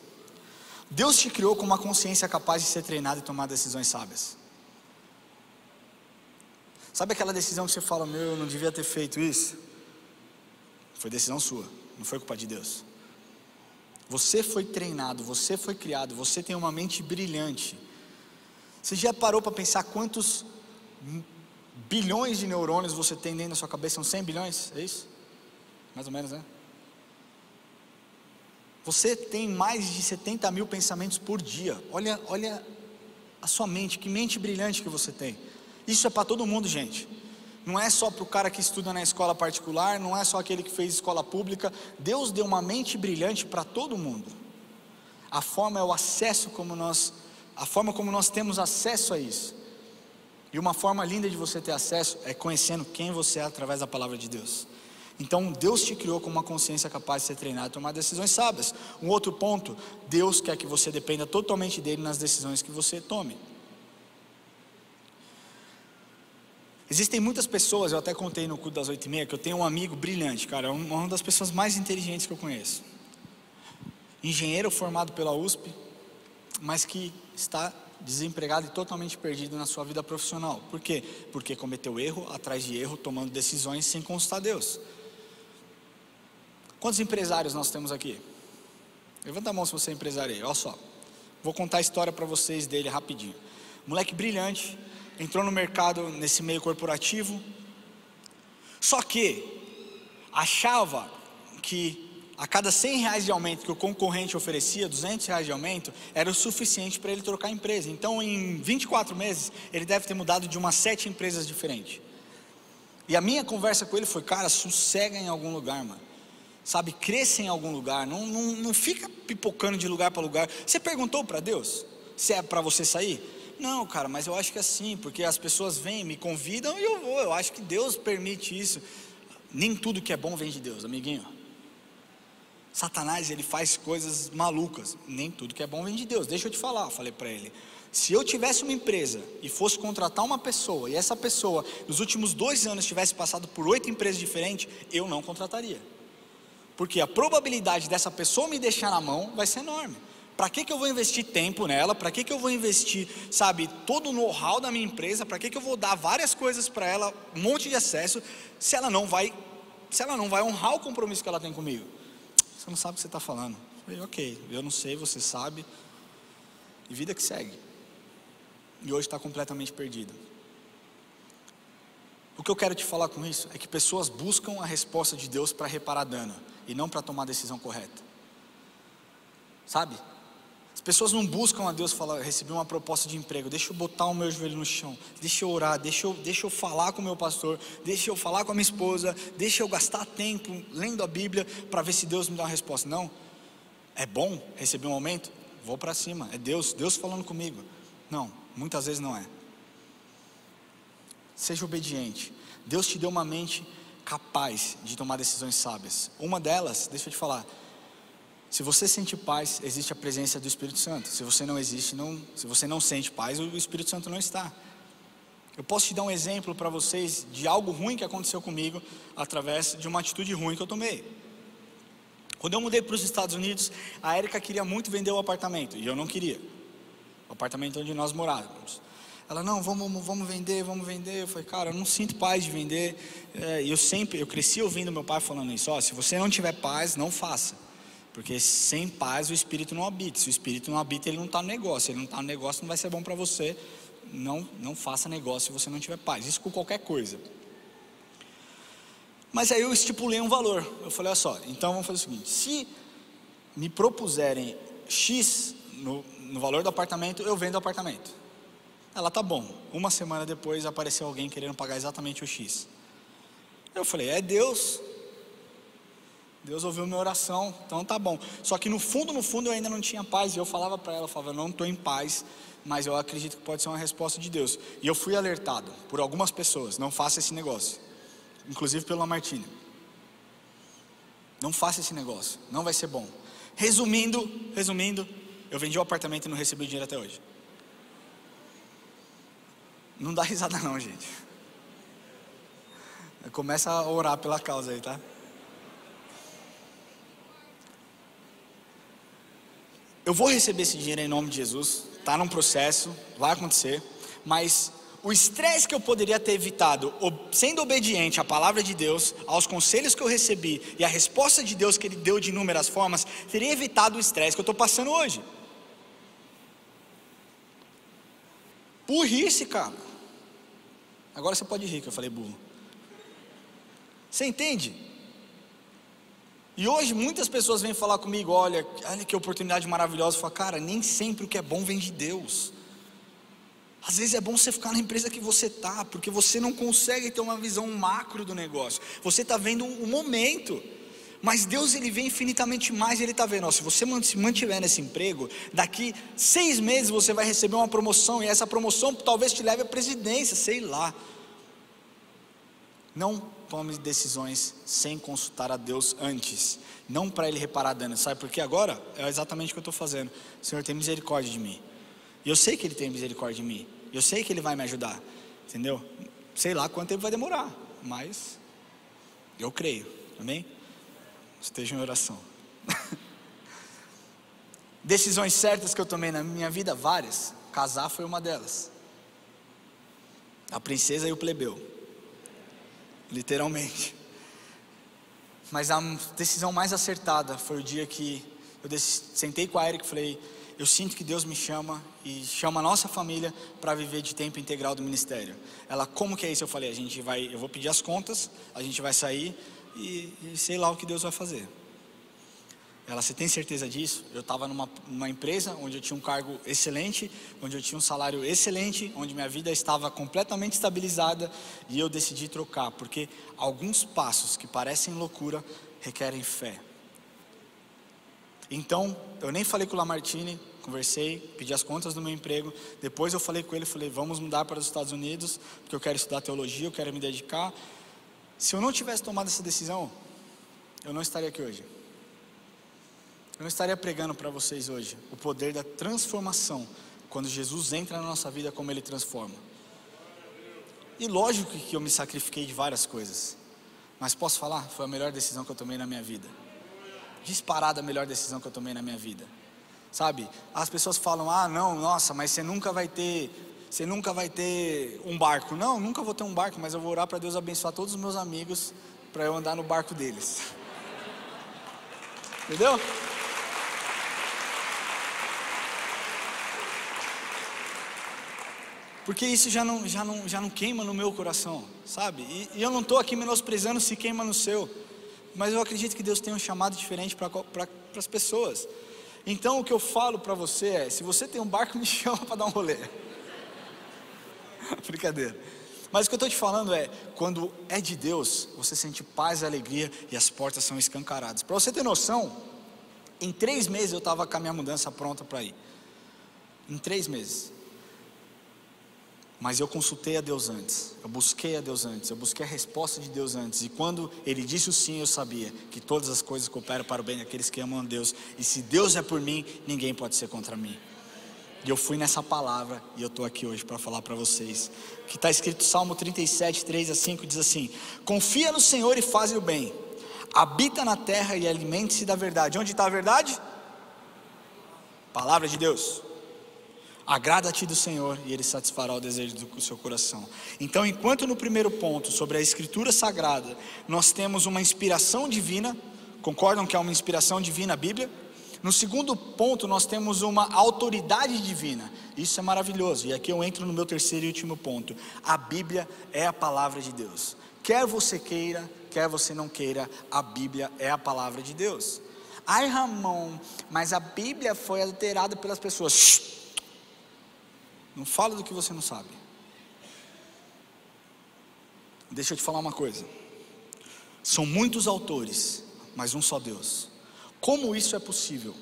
Deus te criou com uma consciência capaz de ser treinada e tomar decisões sábias. Sabe aquela decisão que você fala: meu, eu não devia ter feito isso? Foi decisão sua, não foi culpa de Deus. Você foi treinado, você foi criado, você tem uma mente brilhante. Você já parou para pensar quantos bilhões de neurônios você tem dentro da sua cabeça? São 100 bilhões, é isso? Mais ou menos, né? Você tem mais de 70 mil pensamentos por dia. Olha a sua mente, que mente brilhante que você tem. Isso é para todo mundo, gente. Não é só para o cara que estuda na escola particular, não é só aquele que fez escola pública. Deus deu uma mente brilhante para todo mundo. A forma é o acesso a forma como nós temos acesso a isso. E uma forma linda de você ter acesso é conhecendo quem você é através da palavra de Deus. Então Deus te criou com uma consciência capaz de ser treinado e tomar decisões sábias. Um outro ponto: Deus quer que você dependa totalmente dele nas decisões que você tome. Existem muitas pessoas, eu até contei no culto das 8h30, que eu tenho um amigo brilhante, cara, uma das pessoas mais inteligentes que eu conheço. Engenheiro formado pela USP, mas que está desempregado e totalmente perdido na sua vida profissional. Por quê? Porque cometeu erro atrás de erro, tomando decisões sem consultar Deus. Quantos empresários nós temos aqui? Levanta a mão se você é empresário aí, olha só. Vou contar a história para vocês dele rapidinho. Moleque brilhante, entrou no mercado nesse meio corporativo. Só que achava que a cada 100 reais de aumento que o concorrente oferecia, 200 reais de aumento, era o suficiente para ele trocar a empresa. Então em 24 meses, ele deve ter mudado de umas 7 empresas diferentes. E a minha conversa com ele foi: cara, sossega em algum lugar, mano. Sabe, cresça em algum lugar, não fica pipocando de lugar para lugar. Você perguntou para Deus se é para você sair? Não, cara, mas eu acho que é assim, porque as pessoas vêm, me convidam e eu vou. Eu acho que Deus permite isso. Nem tudo que é bom vem de Deus, amiguinho. Satanás, ele faz coisas malucas. Nem tudo que é bom vem de Deus. Deixa eu te falar, eu falei para ele: se eu tivesse uma empresa e fosse contratar uma pessoa, e essa pessoa nos últimos 2 anos tivesse passado por 8 empresas diferentes, eu não contrataria. Porque a probabilidade dessa pessoa me deixar na mão vai ser enorme. Para que eu vou investir tempo nela? Para que eu vou investir, sabe, todo o know-how da minha empresa? Para que eu vou dar várias coisas para ela, um monte de acesso, se ela não vai honrar o compromisso que ela tem comigo? Você não sabe o que você está falando. Eu falei: ok, eu não sei, você sabe. E vida que segue. E hoje está completamente perdido. O que eu quero te falar com isso é que pessoas buscam a resposta de Deus para reparar dano e não para tomar a decisão correta. Sabe? As pessoas não buscam a Deus falar: recebi uma proposta de emprego, deixa eu botar o meu joelho no chão, deixa eu orar, deixa eu falar com o meu pastor, deixa eu falar com a minha esposa, deixa eu gastar tempo lendo a Bíblia para ver se Deus me dá uma resposta. Não, é bom receber um aumento, vou para cima, é Deus falando comigo. Não, muitas vezes não é. Seja obediente. Deus te deu uma mente capaz de tomar decisões sábias. Uma delas, deixa eu te falar: se você sente paz, existe a presença do Espírito Santo. Se você não sente paz, o Espírito Santo não está. Eu posso te dar um exemplo para vocês de algo ruim que aconteceu comigo através de uma atitude ruim que eu tomei. Quando eu mudei para os Estados Unidos, a Érica queria muito vender o apartamento e eu não queria. O apartamento onde nós morávamos. Ela: não, vamos vender. Eu falei: cara, eu não sinto paz de vender. Eu cresci ouvindo meu pai falando isso: se você não tiver paz, não faça. Porque sem paz o Espírito não habita. Se o Espírito não habita, ele não está no negócio. Se ele não está no negócio, não vai ser bom para você. Não faça negócio se você não tiver paz. Isso com qualquer coisa. Mas aí eu estipulei um valor. Eu falei: olha só, então vamos fazer o seguinte: se me propuserem X no valor do apartamento, eu vendo o apartamento. Ela: tá bom. Uma semana depois apareceu alguém querendo pagar exatamente o X. Eu falei: é Deus ouviu minha oração, então tá bom. Só que no fundo eu ainda não tinha paz. E eu falava para ela, eu não estou em paz, mas eu acredito que pode ser uma resposta de Deus. E eu fui alertado por algumas pessoas: não faça esse negócio. Inclusive pela Martina: não faça esse negócio, não vai ser bom. Resumindo, eu vendi o apartamento e não recebi o dinheiro até hoje. Não dá risada não, gente. Começa a orar pela causa aí, tá? Eu vou receber esse dinheiro em nome de Jesus. Está num processo, vai acontecer. Mas o estresse que eu poderia ter evitado, sendo obediente à palavra de Deus, aos conselhos que eu recebi e à resposta de Deus que Ele deu de inúmeras formas, teria evitado o estresse que eu estou passando hoje. Burrice, cara. Agora você pode rir que eu falei burro. Você entende? E hoje muitas pessoas vêm falar comigo: olha que oportunidade maravilhosa. Eu falo: cara, nem sempre o que é bom vem de Deus. Às vezes é bom você ficar na empresa que você está, porque você não consegue ter uma visão macro do negócio. Você está vendo um momento, mas Deus, Ele vê infinitamente mais. Ele está vendo: se você se mantiver nesse emprego, daqui 6 meses você vai receber uma promoção, e essa promoção talvez te leve à presidência, sei lá. Não tome decisões sem consultar a Deus antes, não para Ele reparar dano. Sabe por quê? Agora é exatamente o que eu estou fazendo. Senhor, tem misericórdia de mim. E eu sei que Ele tem misericórdia de mim. Eu sei que Ele vai me ajudar. Entendeu? Sei lá quanto tempo vai demorar, mas eu creio. Amém? Esteja em oração. Decisões certas que eu tomei na minha vida, várias. Casar foi uma delas. A princesa e o plebeu. Literalmente. Mas a decisão mais acertada foi o dia que eu sentei com a Eric e falei: eu sinto que Deus me chama e chama a nossa família para viver de tempo integral do ministério. Ela: como que é isso? Eu falei: eu vou pedir as contas, a gente vai sair e sei lá o que Deus vai fazer. Ela: você tem certeza disso? Eu estava numa empresa onde eu tinha um cargo excelente, onde eu tinha um salário excelente, onde minha vida estava completamente estabilizada, e eu decidi trocar, porque alguns passos que parecem loucura requerem fé. Então, eu nem falei com o Lamartine, conversei, pedi as contas do meu emprego. Depois eu falei com ele, falei: vamos mudar para os Estados Unidos, porque eu quero estudar teologia, eu quero me dedicar. Se eu não tivesse tomado essa decisão, eu não estaria aqui hoje. Eu não estaria pregando para vocês hoje o poder da transformação, quando Jesus entra na nossa vida, como Ele transforma. E lógico que eu me sacrifiquei de várias coisas, mas posso falar, foi a melhor decisão que eu tomei na minha vida. Disparada a melhor decisão que eu tomei na minha vida. Sabe, as pessoas falam: ah não, nossa, mas você nunca vai ter um barco. Não, nunca vou ter um barco, mas eu vou orar para Deus abençoar todos os meus amigos, para eu andar no barco deles. Entendeu? Porque isso já não queima no meu coração, sabe? E eu não estou aqui menosprezando se queima no seu, mas eu acredito que Deus tem um chamado diferente para as pessoas. Então o que eu falo para você é: se você tem um barco, me chama para dar um rolê. Brincadeira. Mas o que eu estou te falando é: quando é de Deus, você sente paz e alegria, e as portas são escancaradas. Para você ter noção, em 3 meses eu estava com a minha mudança pronta para ir. Em 3 meses. Mas eu consultei a Deus antes, eu busquei a Deus antes, eu busquei a resposta de Deus antes. E quando Ele disse o sim, eu sabia que todas as coisas cooperam para o bem daqueles que amam a Deus. E se Deus é por mim, ninguém pode ser contra mim. E eu fui nessa palavra, e eu estou aqui hoje para falar para vocês. Que está escrito Salmo 37, 3-5, diz assim: confia no Senhor e faz o bem, habita na terra e alimente-se da verdade. Onde está a verdade? Palavra de Deus. Agrada-te do Senhor e Ele satisfará o desejo do seu coração. Então, enquanto no primeiro ponto, sobre a Escritura Sagrada, nós temos uma inspiração divina, concordam que é uma inspiração divina a Bíblia? No segundo ponto, nós temos uma autoridade divina. Isso é maravilhoso, e aqui eu entro no meu terceiro e último ponto. A Bíblia é a palavra de Deus. Quer você queira, quer você não queira, a Bíblia é a palavra de Deus. Ai Ramon, mas a Bíblia foi adulterada pelas pessoas. Não fala do que você não sabe. Deixa eu te falar uma coisa. São muitos autores, mas um só Deus. Como isso é possível?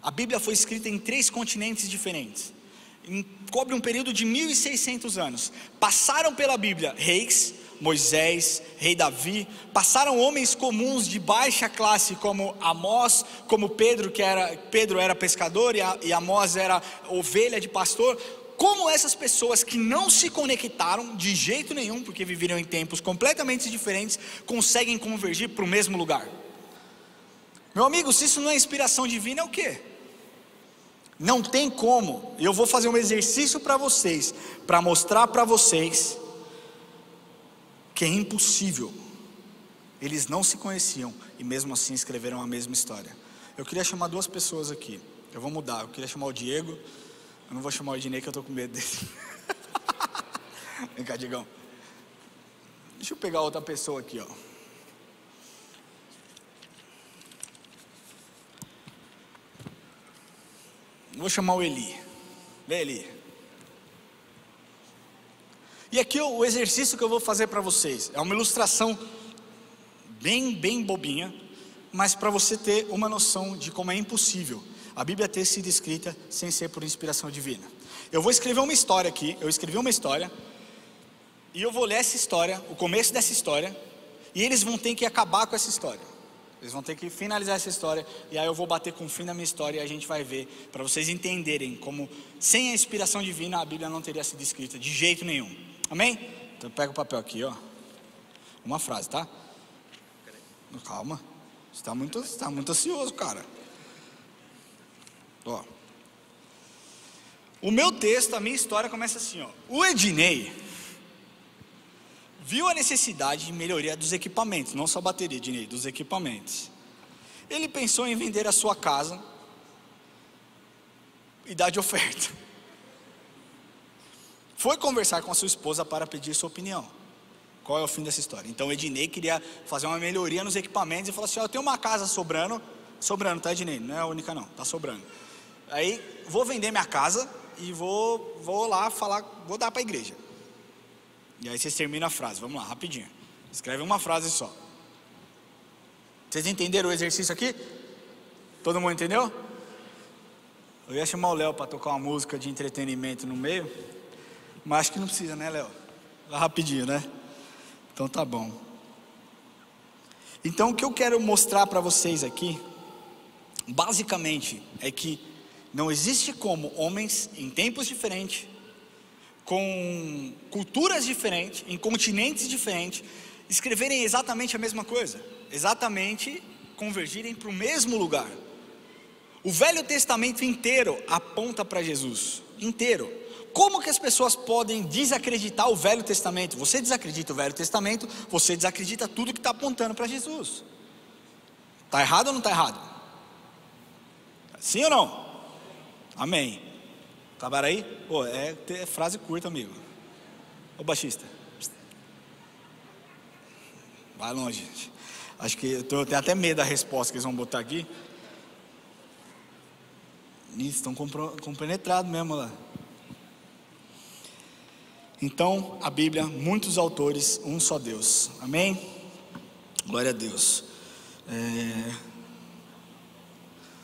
A Bíblia foi escrita em 3 continentes diferentes. Cobre um período de 1600 anos. Passaram pela Bíblia reis, Moisés, rei Davi. Passaram homens comuns de baixa classe, como Amós, como Pedro era pescador e Amós era ovelha de pastor. Como essas pessoas que não se conectaram de jeito nenhum, porque viveram em tempos completamente diferentes, conseguem convergir para o mesmo lugar? Meu amigo, se isso não é inspiração divina, é o quê? Não tem como. Eu vou fazer um exercício para vocês, para mostrar para vocês que é impossível. Eles não se conheciam e mesmo assim escreveram a mesma história. Eu queria chamar 2 pessoas aqui. Eu vou mudar, eu queria chamar o Diego. Eu não vou chamar o Ednei, que eu estou com medo dele. Vem cá, Diegão. Deixa eu pegar outra pessoa aqui, ó. Vou chamar o Eli. Vem, Eli. E aqui o exercício que eu vou fazer para vocês é uma ilustração bem bobinha, mas para você ter uma noção de como é impossível a Bíblia ter sido escrita sem ser por inspiração divina. Eu vou escrever uma história aqui. Eu escrevi uma história e eu vou ler essa história, o começo dessa história, e eles vão ter que acabar com essa história. Eles vão ter que finalizar essa história, e aí eu vou bater com o fim da minha história, e a gente vai ver, para vocês entenderem como sem a inspiração divina a Bíblia não teria sido escrita de jeito nenhum. Amém? Então pega o papel aqui, ó. Uma frase, tá? Calma. Você está muito ansioso, cara. Ó. O meu texto, a minha história começa assim, ó. O Ednei viu a necessidade de melhoria dos equipamentos, não só bateria, Ednei, dos equipamentos. Ele pensou em vender a sua casa e dar de oferta. Foi conversar com a sua esposa para pedir sua opinião. Qual é o fim dessa história? Então o Ednei queria fazer uma melhoria nos equipamentos e falou assim: eu tenho uma casa sobrando, tá, Ednei? Não é a única não, tá sobrando. Aí vou vender minha casa e vou lá falar, vou dar para a igreja. E aí vocês terminam a frase, vamos lá, rapidinho. Escreve uma frase só. Vocês entenderam o exercício aqui? Todo mundo entendeu? Eu ia chamar o Léo para tocar uma música de entretenimento no meio, mas acho que não precisa, né, Léo? Rapidinho, né? Então tá bom. Então o que eu quero mostrar para vocês aqui, basicamente, é que não existe como homens em tempos diferentes, com culturas diferentes, em continentes diferentes, escreverem exatamente a mesma coisa, exatamente convergirem para o mesmo lugar. O Velho Testamento inteiro aponta para Jesus, inteiro. Como que as pessoas podem desacreditar o Velho Testamento? Você desacredita o Velho Testamento, você desacredita tudo que está apontando para Jesus. Está errado ou não está errado? Sim ou não? Amém. Acabaram aí? Pô, é frase curta, amigo. Ô baixista, vai longe, gente. Acho que eu tenho até medo da resposta que eles vão botar aqui. Estão compenetrados mesmo lá. Então, a Bíblia, muitos autores, um só Deus. Amém? Glória a Deus.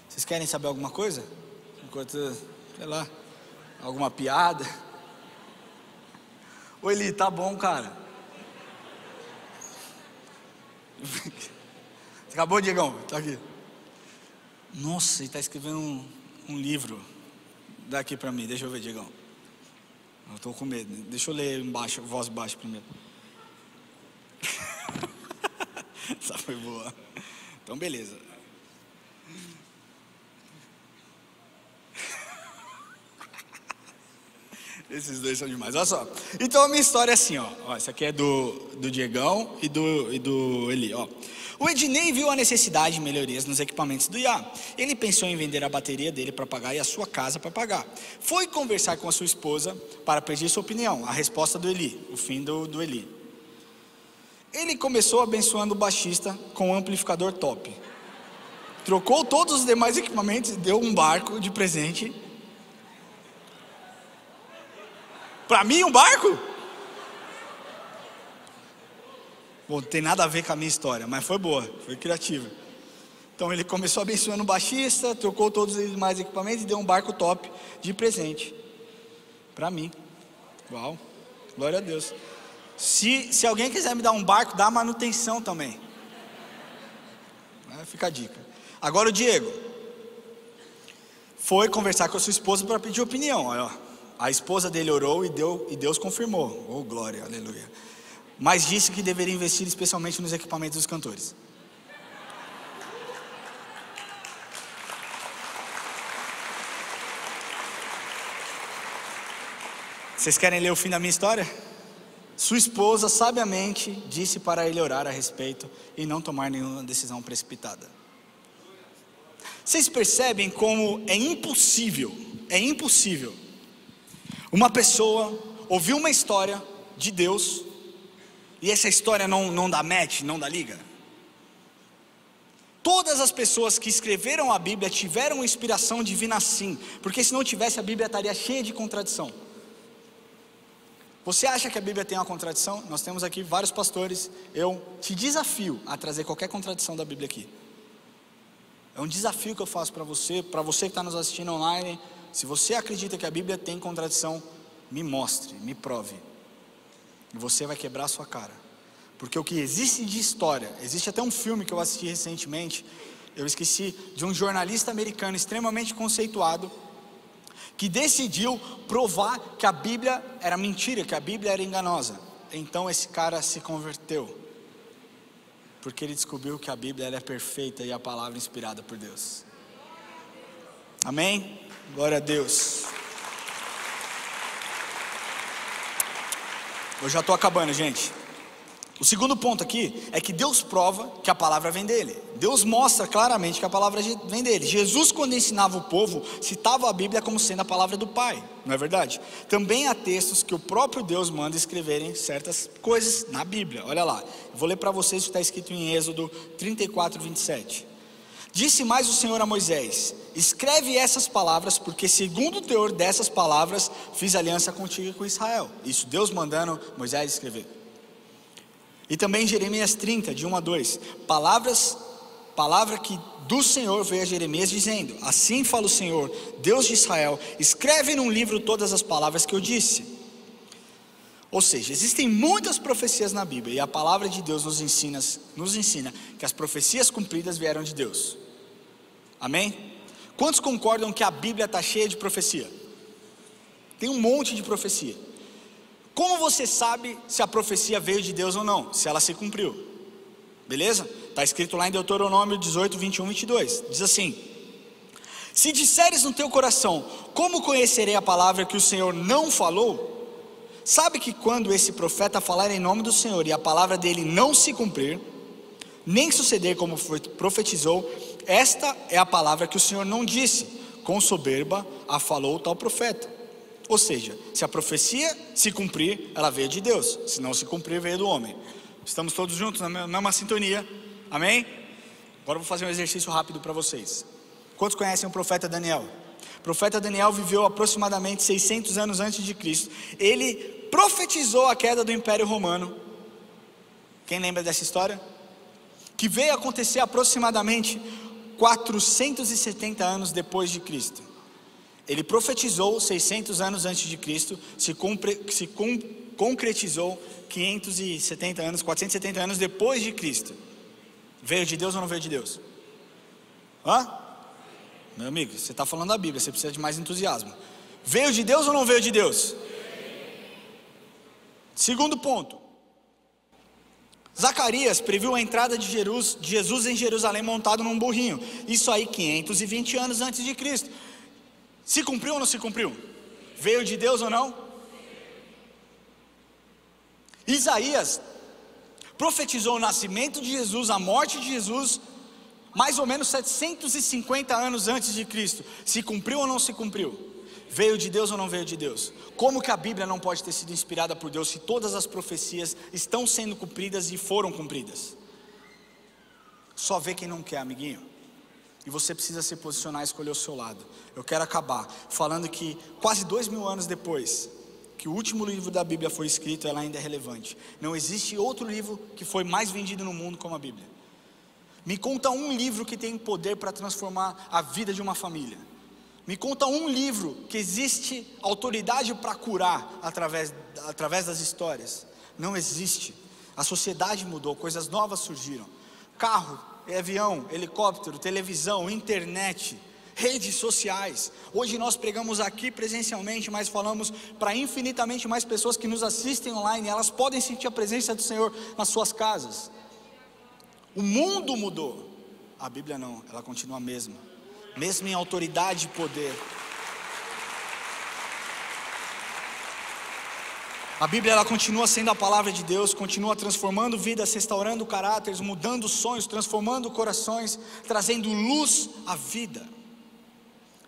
Vocês querem saber alguma coisa? Enquanto, sei lá, alguma piada? Ô Eli, tá bom, cara. Você acabou, Diegão? Tá aqui. Nossa, ele está escrevendo um livro. Dá aqui para mim, deixa eu ver, Diegão. Eu estou com medo. Deixa eu ler embaixo, voz baixa primeiro. Essa foi boa. Então, beleza. Esses dois são demais. Olha só. Então a minha história é assim, ó. Essa aqui é do Diegão e do Eli, ó. O Ednei viu a necessidade de melhorias nos equipamentos do IA. Ele pensou em vender a bateria dele para pagar e a sua casa para pagar. Foi conversar com a sua esposa para pedir sua opinião. A resposta do Eli, o fim do Eli. Ele começou abençoando o baixista com um amplificador top. Trocou todos os demais equipamentos e deu um barco de presente. Para mim, um barco? Bom, não tem nada a ver com a minha história, mas foi boa, foi criativa. Então ele começou abençoando o baixista, trocou todos os demais equipamentos e deu um barco top de presente para mim. Uau, glória a Deus. Se alguém quiser me dar um barco, dá manutenção também. Fica a dica. Agora o Diego foi conversar com a sua esposa para pedir opinião. Olha, a esposa dele orou e Deus confirmou. Oh, glória, aleluia. Mas disse que deveria investir especialmente nos equipamentos dos cantores. Vocês querem ler o fim da minha história? Sua esposa sabiamente disse para ele orar a respeito e não tomar nenhuma decisão precipitada. Vocês percebem como é impossível uma pessoa ouvir uma história de Deus e essa história não dá match, não dá liga? Todas as pessoas que escreveram a Bíblia tiveram inspiração divina sim, porque se não tivesse a Bíblia estaria cheia de contradição. Você acha que a Bíblia tem uma contradição? Nós temos aqui vários pastores. Eu te desafio a trazer qualquer contradição da Bíblia aqui. É um desafio que eu faço para você que está nos assistindo online. Se você acredita que a Bíblia tem contradição, me mostre, me prove. E você vai quebrar a sua cara. Porque o que existe de história, existe até um filme que eu assisti recentemente, eu esqueci, de um jornalista americano extremamente conceituado, que decidiu provar que a Bíblia era mentira, que a Bíblia era enganosa. Então esse cara se converteu, porque ele descobriu que a Bíblia ela é perfeita e a palavra inspirada por Deus. Amém? Glória a Deus. Eu já estou acabando, gente. O segundo ponto aqui é que Deus prova que a palavra vem dele. Deus mostra claramente que a palavra vem dele. Jesus, quando ensinava o povo, citava a Bíblia como sendo a palavra do Pai, não é verdade? Também há textos que o próprio Deus manda escreverem certas coisas na Bíblia. Olha lá, eu vou ler para vocês o que está escrito em Êxodo 34, 27. Disse mais o Senhor a Moisés: escreve essas palavras, porque segundo o teor dessas palavras fiz aliança contigo e com Israel. Isso Deus mandando Moisés escrever. E também em Jeremias 30, de 1 a 2, palavra que do Senhor veio a Jeremias dizendo: assim fala o Senhor, Deus de Israel, escreve num livro todas as palavras que eu disse. Ou seja, existem muitas profecias na Bíblia, e a palavra de Deus nos ensina que as profecias cumpridas vieram de Deus. Amém? Quantos concordam que a Bíblia está cheia de profecia? Tem um monte de profecia. Como você sabe se a profecia veio de Deus ou não? Se ela se cumpriu. Beleza? Está escrito lá em Deuteronômio 18, 21, 22. Diz assim: se disseres no teu coração, como conhecerei a palavra que o Senhor não falou? Sabe que quando esse profeta falar em nome do Senhor e a palavra dele não se cumprir, nem suceder como profetizou, esta é a palavra que o Senhor não disse, com soberba a falou tal profeta. Ou seja, se a profecia se cumprir, ela veio de Deus. Se não se cumprir, veio do homem. Estamos todos juntos na mesma sintonia. Amém? Agora eu vou fazer um exercício rápido para vocês. Quantos conhecem o profeta Daniel? O profeta Daniel viveu aproximadamente 600 anos antes de Cristo. Ele profetizou a queda do Império Romano. Quem lembra dessa história? Que veio acontecer aproximadamente 470 anos depois de Cristo. Ele profetizou 600 anos antes de Cristo, se concretizou 570 anos, 470 anos depois de Cristo. Veio de Deus ou não veio de Deus? Meu amigo, você está falando da Bíblia, você precisa de mais entusiasmo. Veio de Deus ou não veio de Deus? Segundo ponto, Zacarias previu a entrada de Jesus em Jerusalém montado num burrinho. Isso aí 520 anos antes de Cristo. Se cumpriu ou não se cumpriu? Veio de Deus ou não? Isaías profetizou o nascimento de Jesus, a morte de Jesus, mais ou menos 750 anos antes de Cristo. Se cumpriu ou não se cumpriu? Veio de Deus ou não veio de Deus? Como que a Bíblia não pode ter sido inspirada por Deus se todas as profecias estão sendo cumpridas e foram cumpridas? Só vê quem não quer, amiguinho. E você precisa se posicionar e escolher o seu lado. Eu quero acabar falando que quase 2000 anos depois que o último livro da Bíblia foi escrito, ela ainda é relevante. Não existe outro livro que foi mais vendido no mundo como a Bíblia. Me conta um livro que tem poder para transformar a vida de uma família. Me conta um livro que existe autoridade para curar através das histórias. Não existe. A sociedade mudou, coisas novas surgiram. Carro, avião, helicóptero, televisão, internet, redes sociais. Hoje nós pregamos aqui presencialmente, mas falamos para infinitamente mais pessoas que nos assistem online. Elas podem sentir a presença do Senhor nas suas casas. O mundo mudou, a Bíblia não, ela continua a mesma, mesmo em autoridade e poder. A Bíblia, ela continua sendo a palavra de Deus, continua transformando vidas, restaurando caráteres, mudando sonhos, transformando corações, trazendo luz à vida.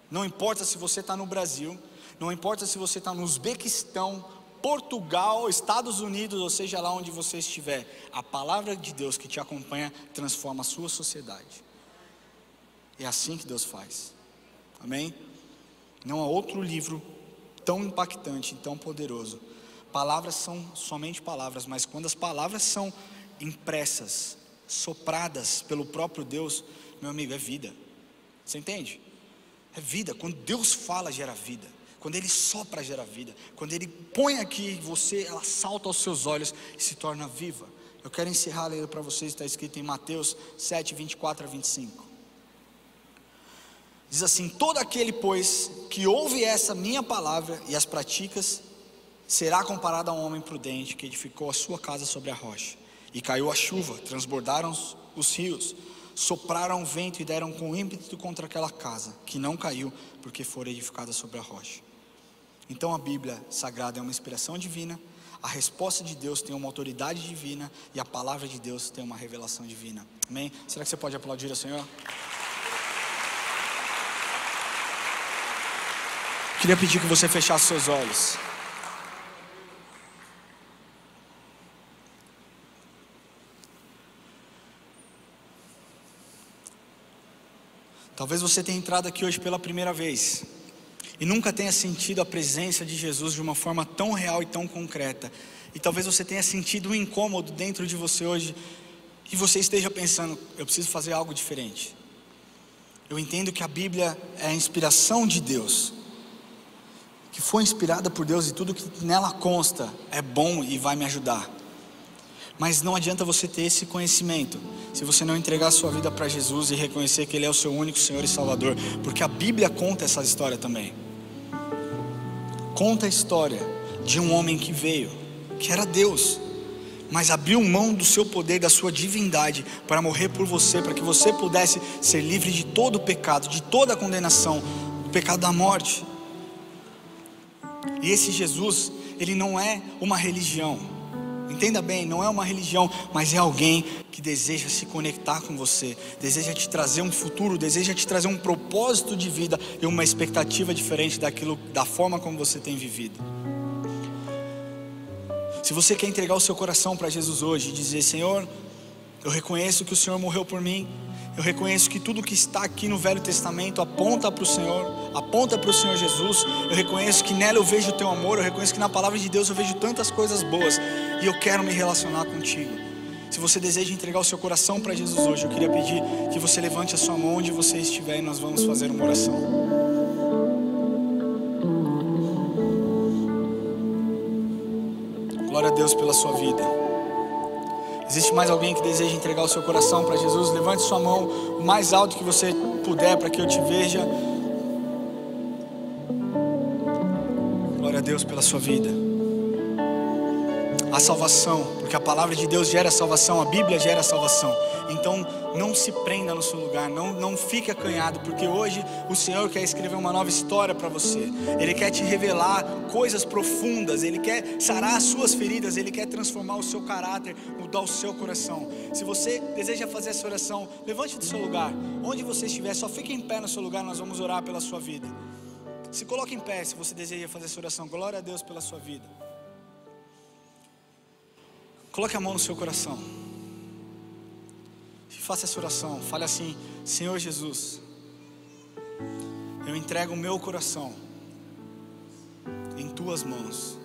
Não importa se você está no Brasil, não importa se você está no Uzbequistão, Portugal, Estados Unidos, ou seja lá onde você estiver, a palavra de Deus que te acompanha transforma a sua sociedade. É assim que Deus faz. Amém? Não há outro livro tão impactante, tão poderoso. Palavras são somente palavras, mas quando as palavras são impressas, sopradas pelo próprio Deus, meu amigo, é vida. Você entende? É vida. Quando Deus fala, gera vida. Quando Ele sopra, gera vida. Quando Ele põe aqui você, ela salta aos seus olhos e se torna viva. Eu quero encerrar lendo para vocês, está escrito em Mateus 7, 24 a 25. Diz assim: todo aquele, pois, que ouve essa minha palavra e as praticas, será comparado a um homem prudente que edificou a sua casa sobre a rocha. E caiu a chuva, transbordaram os rios, sopraram o vento e deram com ímpeto contra aquela casa, que não caiu, porque fora edificada sobre a rocha. Então a Bíblia Sagrada é uma inspiração divina. A resposta de Deus tem uma autoridade divina e a palavra de Deus tem uma revelação divina. Amém? Será que você pode aplaudir ao Senhor? Queria pedir que você fechasse seus olhos. Talvez você tenha entrado aqui hoje pela primeira vez e nunca tenha sentido a presença de Jesus de uma forma tão real e tão concreta. E talvez você tenha sentido um incômodo dentro de você hoje e você esteja pensando: eu preciso fazer algo diferente. Eu entendo que a Bíblia é a inspiração de Deus, que foi inspirada por Deus, e tudo que nela consta é bom e vai me ajudar. Mas não adianta você ter esse conhecimento se você não entregar a sua vida para Jesus e reconhecer que Ele é o seu único Senhor e Salvador. Porque a Bíblia conta essa história também. Conta a história de um homem que veio, que era Deus, mas abriu mão do seu poder, da sua divindade, para morrer por você, para que você pudesse ser livre de todo o pecado, de toda a condenação, do pecado da morte. E esse Jesus, Ele não é uma religião. Entenda bem, não é uma religião, mas é alguém que deseja se conectar com você, deseja te trazer um futuro, deseja te trazer um propósito de vida e uma expectativa diferente da forma como você tem vivido. Se você quer entregar o seu coração para Jesus hoje e dizer: Senhor, eu reconheço que o Senhor morreu por mim, eu reconheço que tudo que está aqui no Velho Testamento aponta para o Senhor, aponta para o Senhor Jesus. Eu reconheço que nela eu vejo o teu amor, eu reconheço que na palavra de Deus eu vejo tantas coisas boas, e eu quero me relacionar contigo. Se você deseja entregar o seu coração para Jesus hoje, eu queria pedir que você levante a sua mão onde você estiver e nós vamos fazer uma oração. Glória a Deus pela sua vida. Existe mais alguém que deseja entregar o seu coração para Jesus? Levante sua mão o mais alto que você puder para que eu te veja. Glória a Deus pela sua vida. A salvação, porque a palavra de Deus gera salvação, a Bíblia gera salvação. Então não se prenda no seu lugar, não fique acanhado, porque hoje o Senhor quer escrever uma nova história para você. Ele quer te revelar coisas profundas, Ele quer sarar as suas feridas, Ele quer transformar o seu caráter, mudar o seu coração. Se você deseja fazer essa oração, levante do seu lugar, onde você estiver, só fique em pé no seu lugar, nós vamos orar pela sua vida. Se coloque em pé se você deseja fazer essa oração. Glória a Deus pela sua vida. Coloque a mão no seu coração e faça essa oração. Fale assim: Senhor Jesus, eu entrego o meu coração em tuas mãos.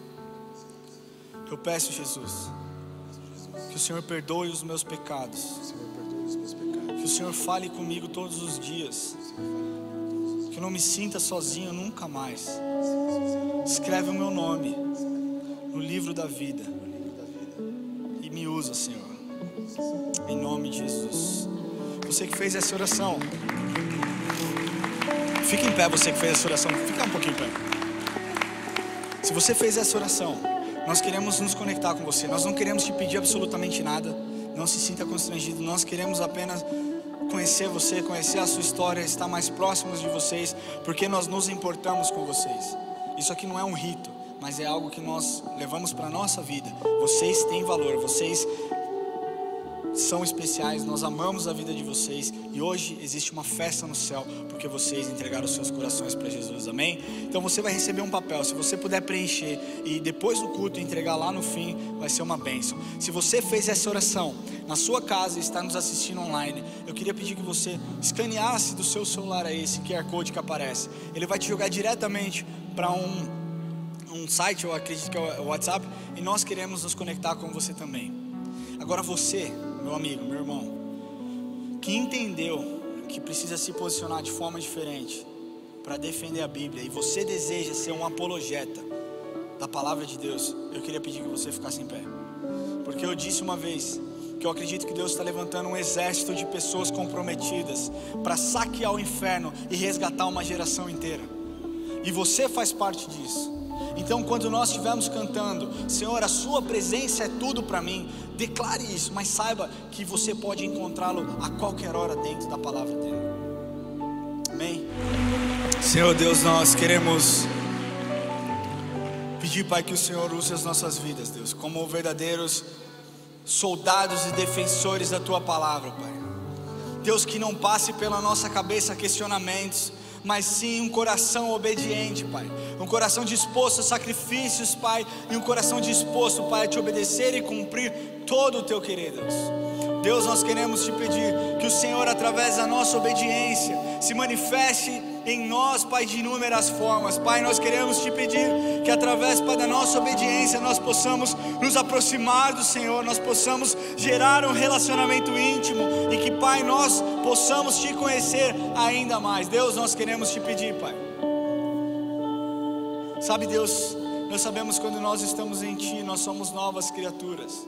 Eu peço, Jesus, que o Senhor perdoe os meus pecados, que o Senhor fale comigo todos os dias, que eu não me sinta sozinho nunca mais. Escreve o meu nome no livro da vida e me usa, Senhor, em nome de Jesus. Você que fez essa oração, fica em pé. Você que fez essa oração, fica um pouquinho em pé. Se você fez essa oração, nós queremos nos conectar com você. Nós não queremos te pedir absolutamente nada. Não se sinta constrangido. Nós queremos apenas conhecer você, conhecer a sua história, estar mais próximos de vocês, porque nós nos importamos com vocês. Isso aqui não é um rito, mas é algo que nós levamos para a nossa vida. Vocês têm valor, vocês são especiais, nós amamos a vida de vocês, e hoje existe uma festa no céu, porque vocês entregaram os seus corações para Jesus, amém? Então você vai receber um papel, se você puder preencher, e depois do culto entregar lá no fim, vai ser uma bênção. Se você fez essa oração na sua casa e está nos assistindo online, eu queria pedir que você escaneasse do seu celular aí esse QR Code que aparece. Ele vai te jogar diretamente para um site, eu acredito que é o WhatsApp, e nós queremos nos conectar com você também. Agora você, meu amigo, meu irmão, que entendeu que precisa se posicionar de forma diferente para defender a Bíblia, e você deseja ser um apologeta da palavra de Deus, eu queria pedir que você ficasse em pé. Porque eu disse uma vez que eu acredito que Deus está levantando um exército de pessoas comprometidas para saquear o inferno e resgatar uma geração inteira, e você faz parte disso. Então quando nós estivermos cantando, Senhor, a sua presença é tudo para mim, declare isso, mas saiba que você pode encontrá-lo a qualquer hora dentro da palavra dele. Amém? Senhor Deus, nós queremos Pedir, Pai, que o Senhor use as nossas vidas, Deus, como verdadeiros soldados e defensores da Tua palavra, Pai. Deus, que não passe pela nossa cabeça questionamentos, mas sim um coração obediente, Pai. Um coração disposto a sacrifícios, Pai. E um coração disposto, Pai, a Te obedecer e cumprir todo o Teu querer, Deus. Deus, nós queremos Te pedir que o Senhor, através da nossa obediência, se manifeste em nós, Pai, de inúmeras formas. Pai, nós queremos Te pedir que através, Pai, da nossa obediência nós possamos nos aproximar do Senhor, nós possamos gerar um relacionamento íntimo e que, Pai, nós possamos Te conhecer ainda mais. Deus, nós queremos Te pedir, Pai. Sabe, Deus, nós sabemos quando nós estamos em Ti, nós somos novas criaturas.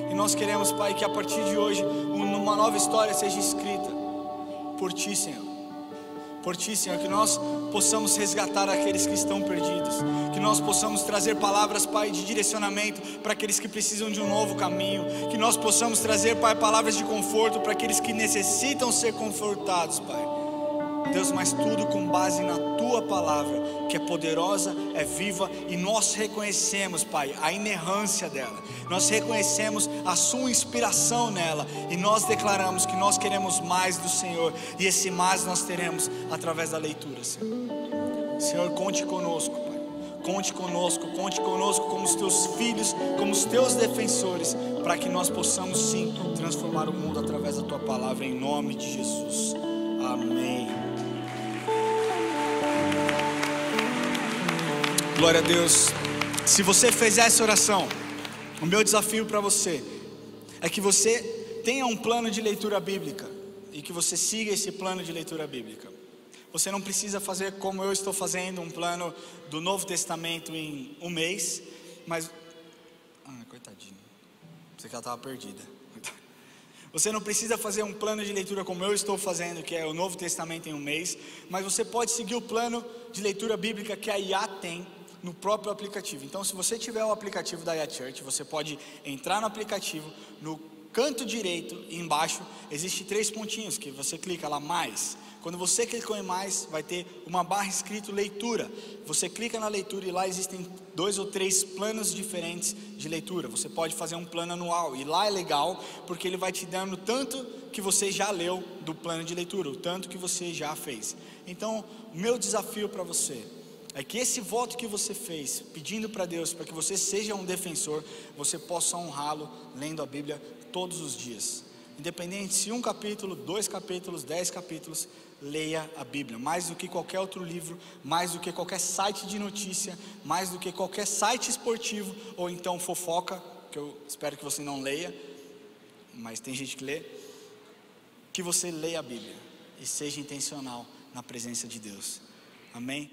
E nós queremos, Pai, que a partir de hoje uma nova história seja escrita por Ti, Senhor. Por Ti, Senhor, que nós possamos resgatar aqueles que estão perdidos, que nós possamos trazer palavras, Pai, de direcionamento para aqueles que precisam de um novo caminho, que nós possamos trazer, Pai, palavras de conforto para aqueles que necessitam ser confortados, Pai. Deus, mas tudo com base na Tua palavra, que é poderosa, é viva, e nós reconhecemos, Pai, a inerrância dela, nós reconhecemos a Sua inspiração nela, e nós declaramos que nós queremos mais do Senhor, e esse mais nós teremos através da leitura, Senhor. Senhor, conte conosco, Pai, conte conosco como os Teus filhos, como os Teus defensores, para que nós possamos sim transformar o mundo através da Tua palavra, em nome de Jesus, amém. Glória a Deus. Se você fez essa oração, o meu desafio para você é que você tenha um plano de leitura bíblica e que você siga esse plano de leitura bíblica. Você não precisa fazer como eu estou fazendo, um plano do Novo Testamento em um mês, mas... coitadinho, você que ela estava perdida. Você não precisa fazer um plano de leitura como eu estou fazendo, que é o Novo Testamento em um mês, mas você pode seguir o plano de leitura bíblica que a IA tem no próprio aplicativo. Então, se você tiver o aplicativo da IA Church, você pode entrar no aplicativo, no canto direito e embaixo existem 3 pontinhos que você clica lá, mais. Quando você clicou em mais, vai ter uma barra escrito leitura. Você clica na leitura e lá existem 2 ou 3 planos diferentes de leitura. Você pode fazer um plano anual, e lá é legal porque ele vai te dando tanto que você já leu do plano de leitura, o tanto que você já fez. Então, o meu desafio para você é que esse voto que você fez, pedindo para Deus para que você seja um defensor, você possa honrá-lo lendo a Bíblia todos os dias. Independente se 1 capítulo, 2 capítulos, 10 capítulos, leia a Bíblia. Mais do que qualquer outro livro, mais do que qualquer site de notícia, mais do que qualquer site esportivo, ou então fofoca, que eu espero que você não leia, mas tem gente que lê. Que você leia a Bíblia e seja intencional na presença de Deus. Amém?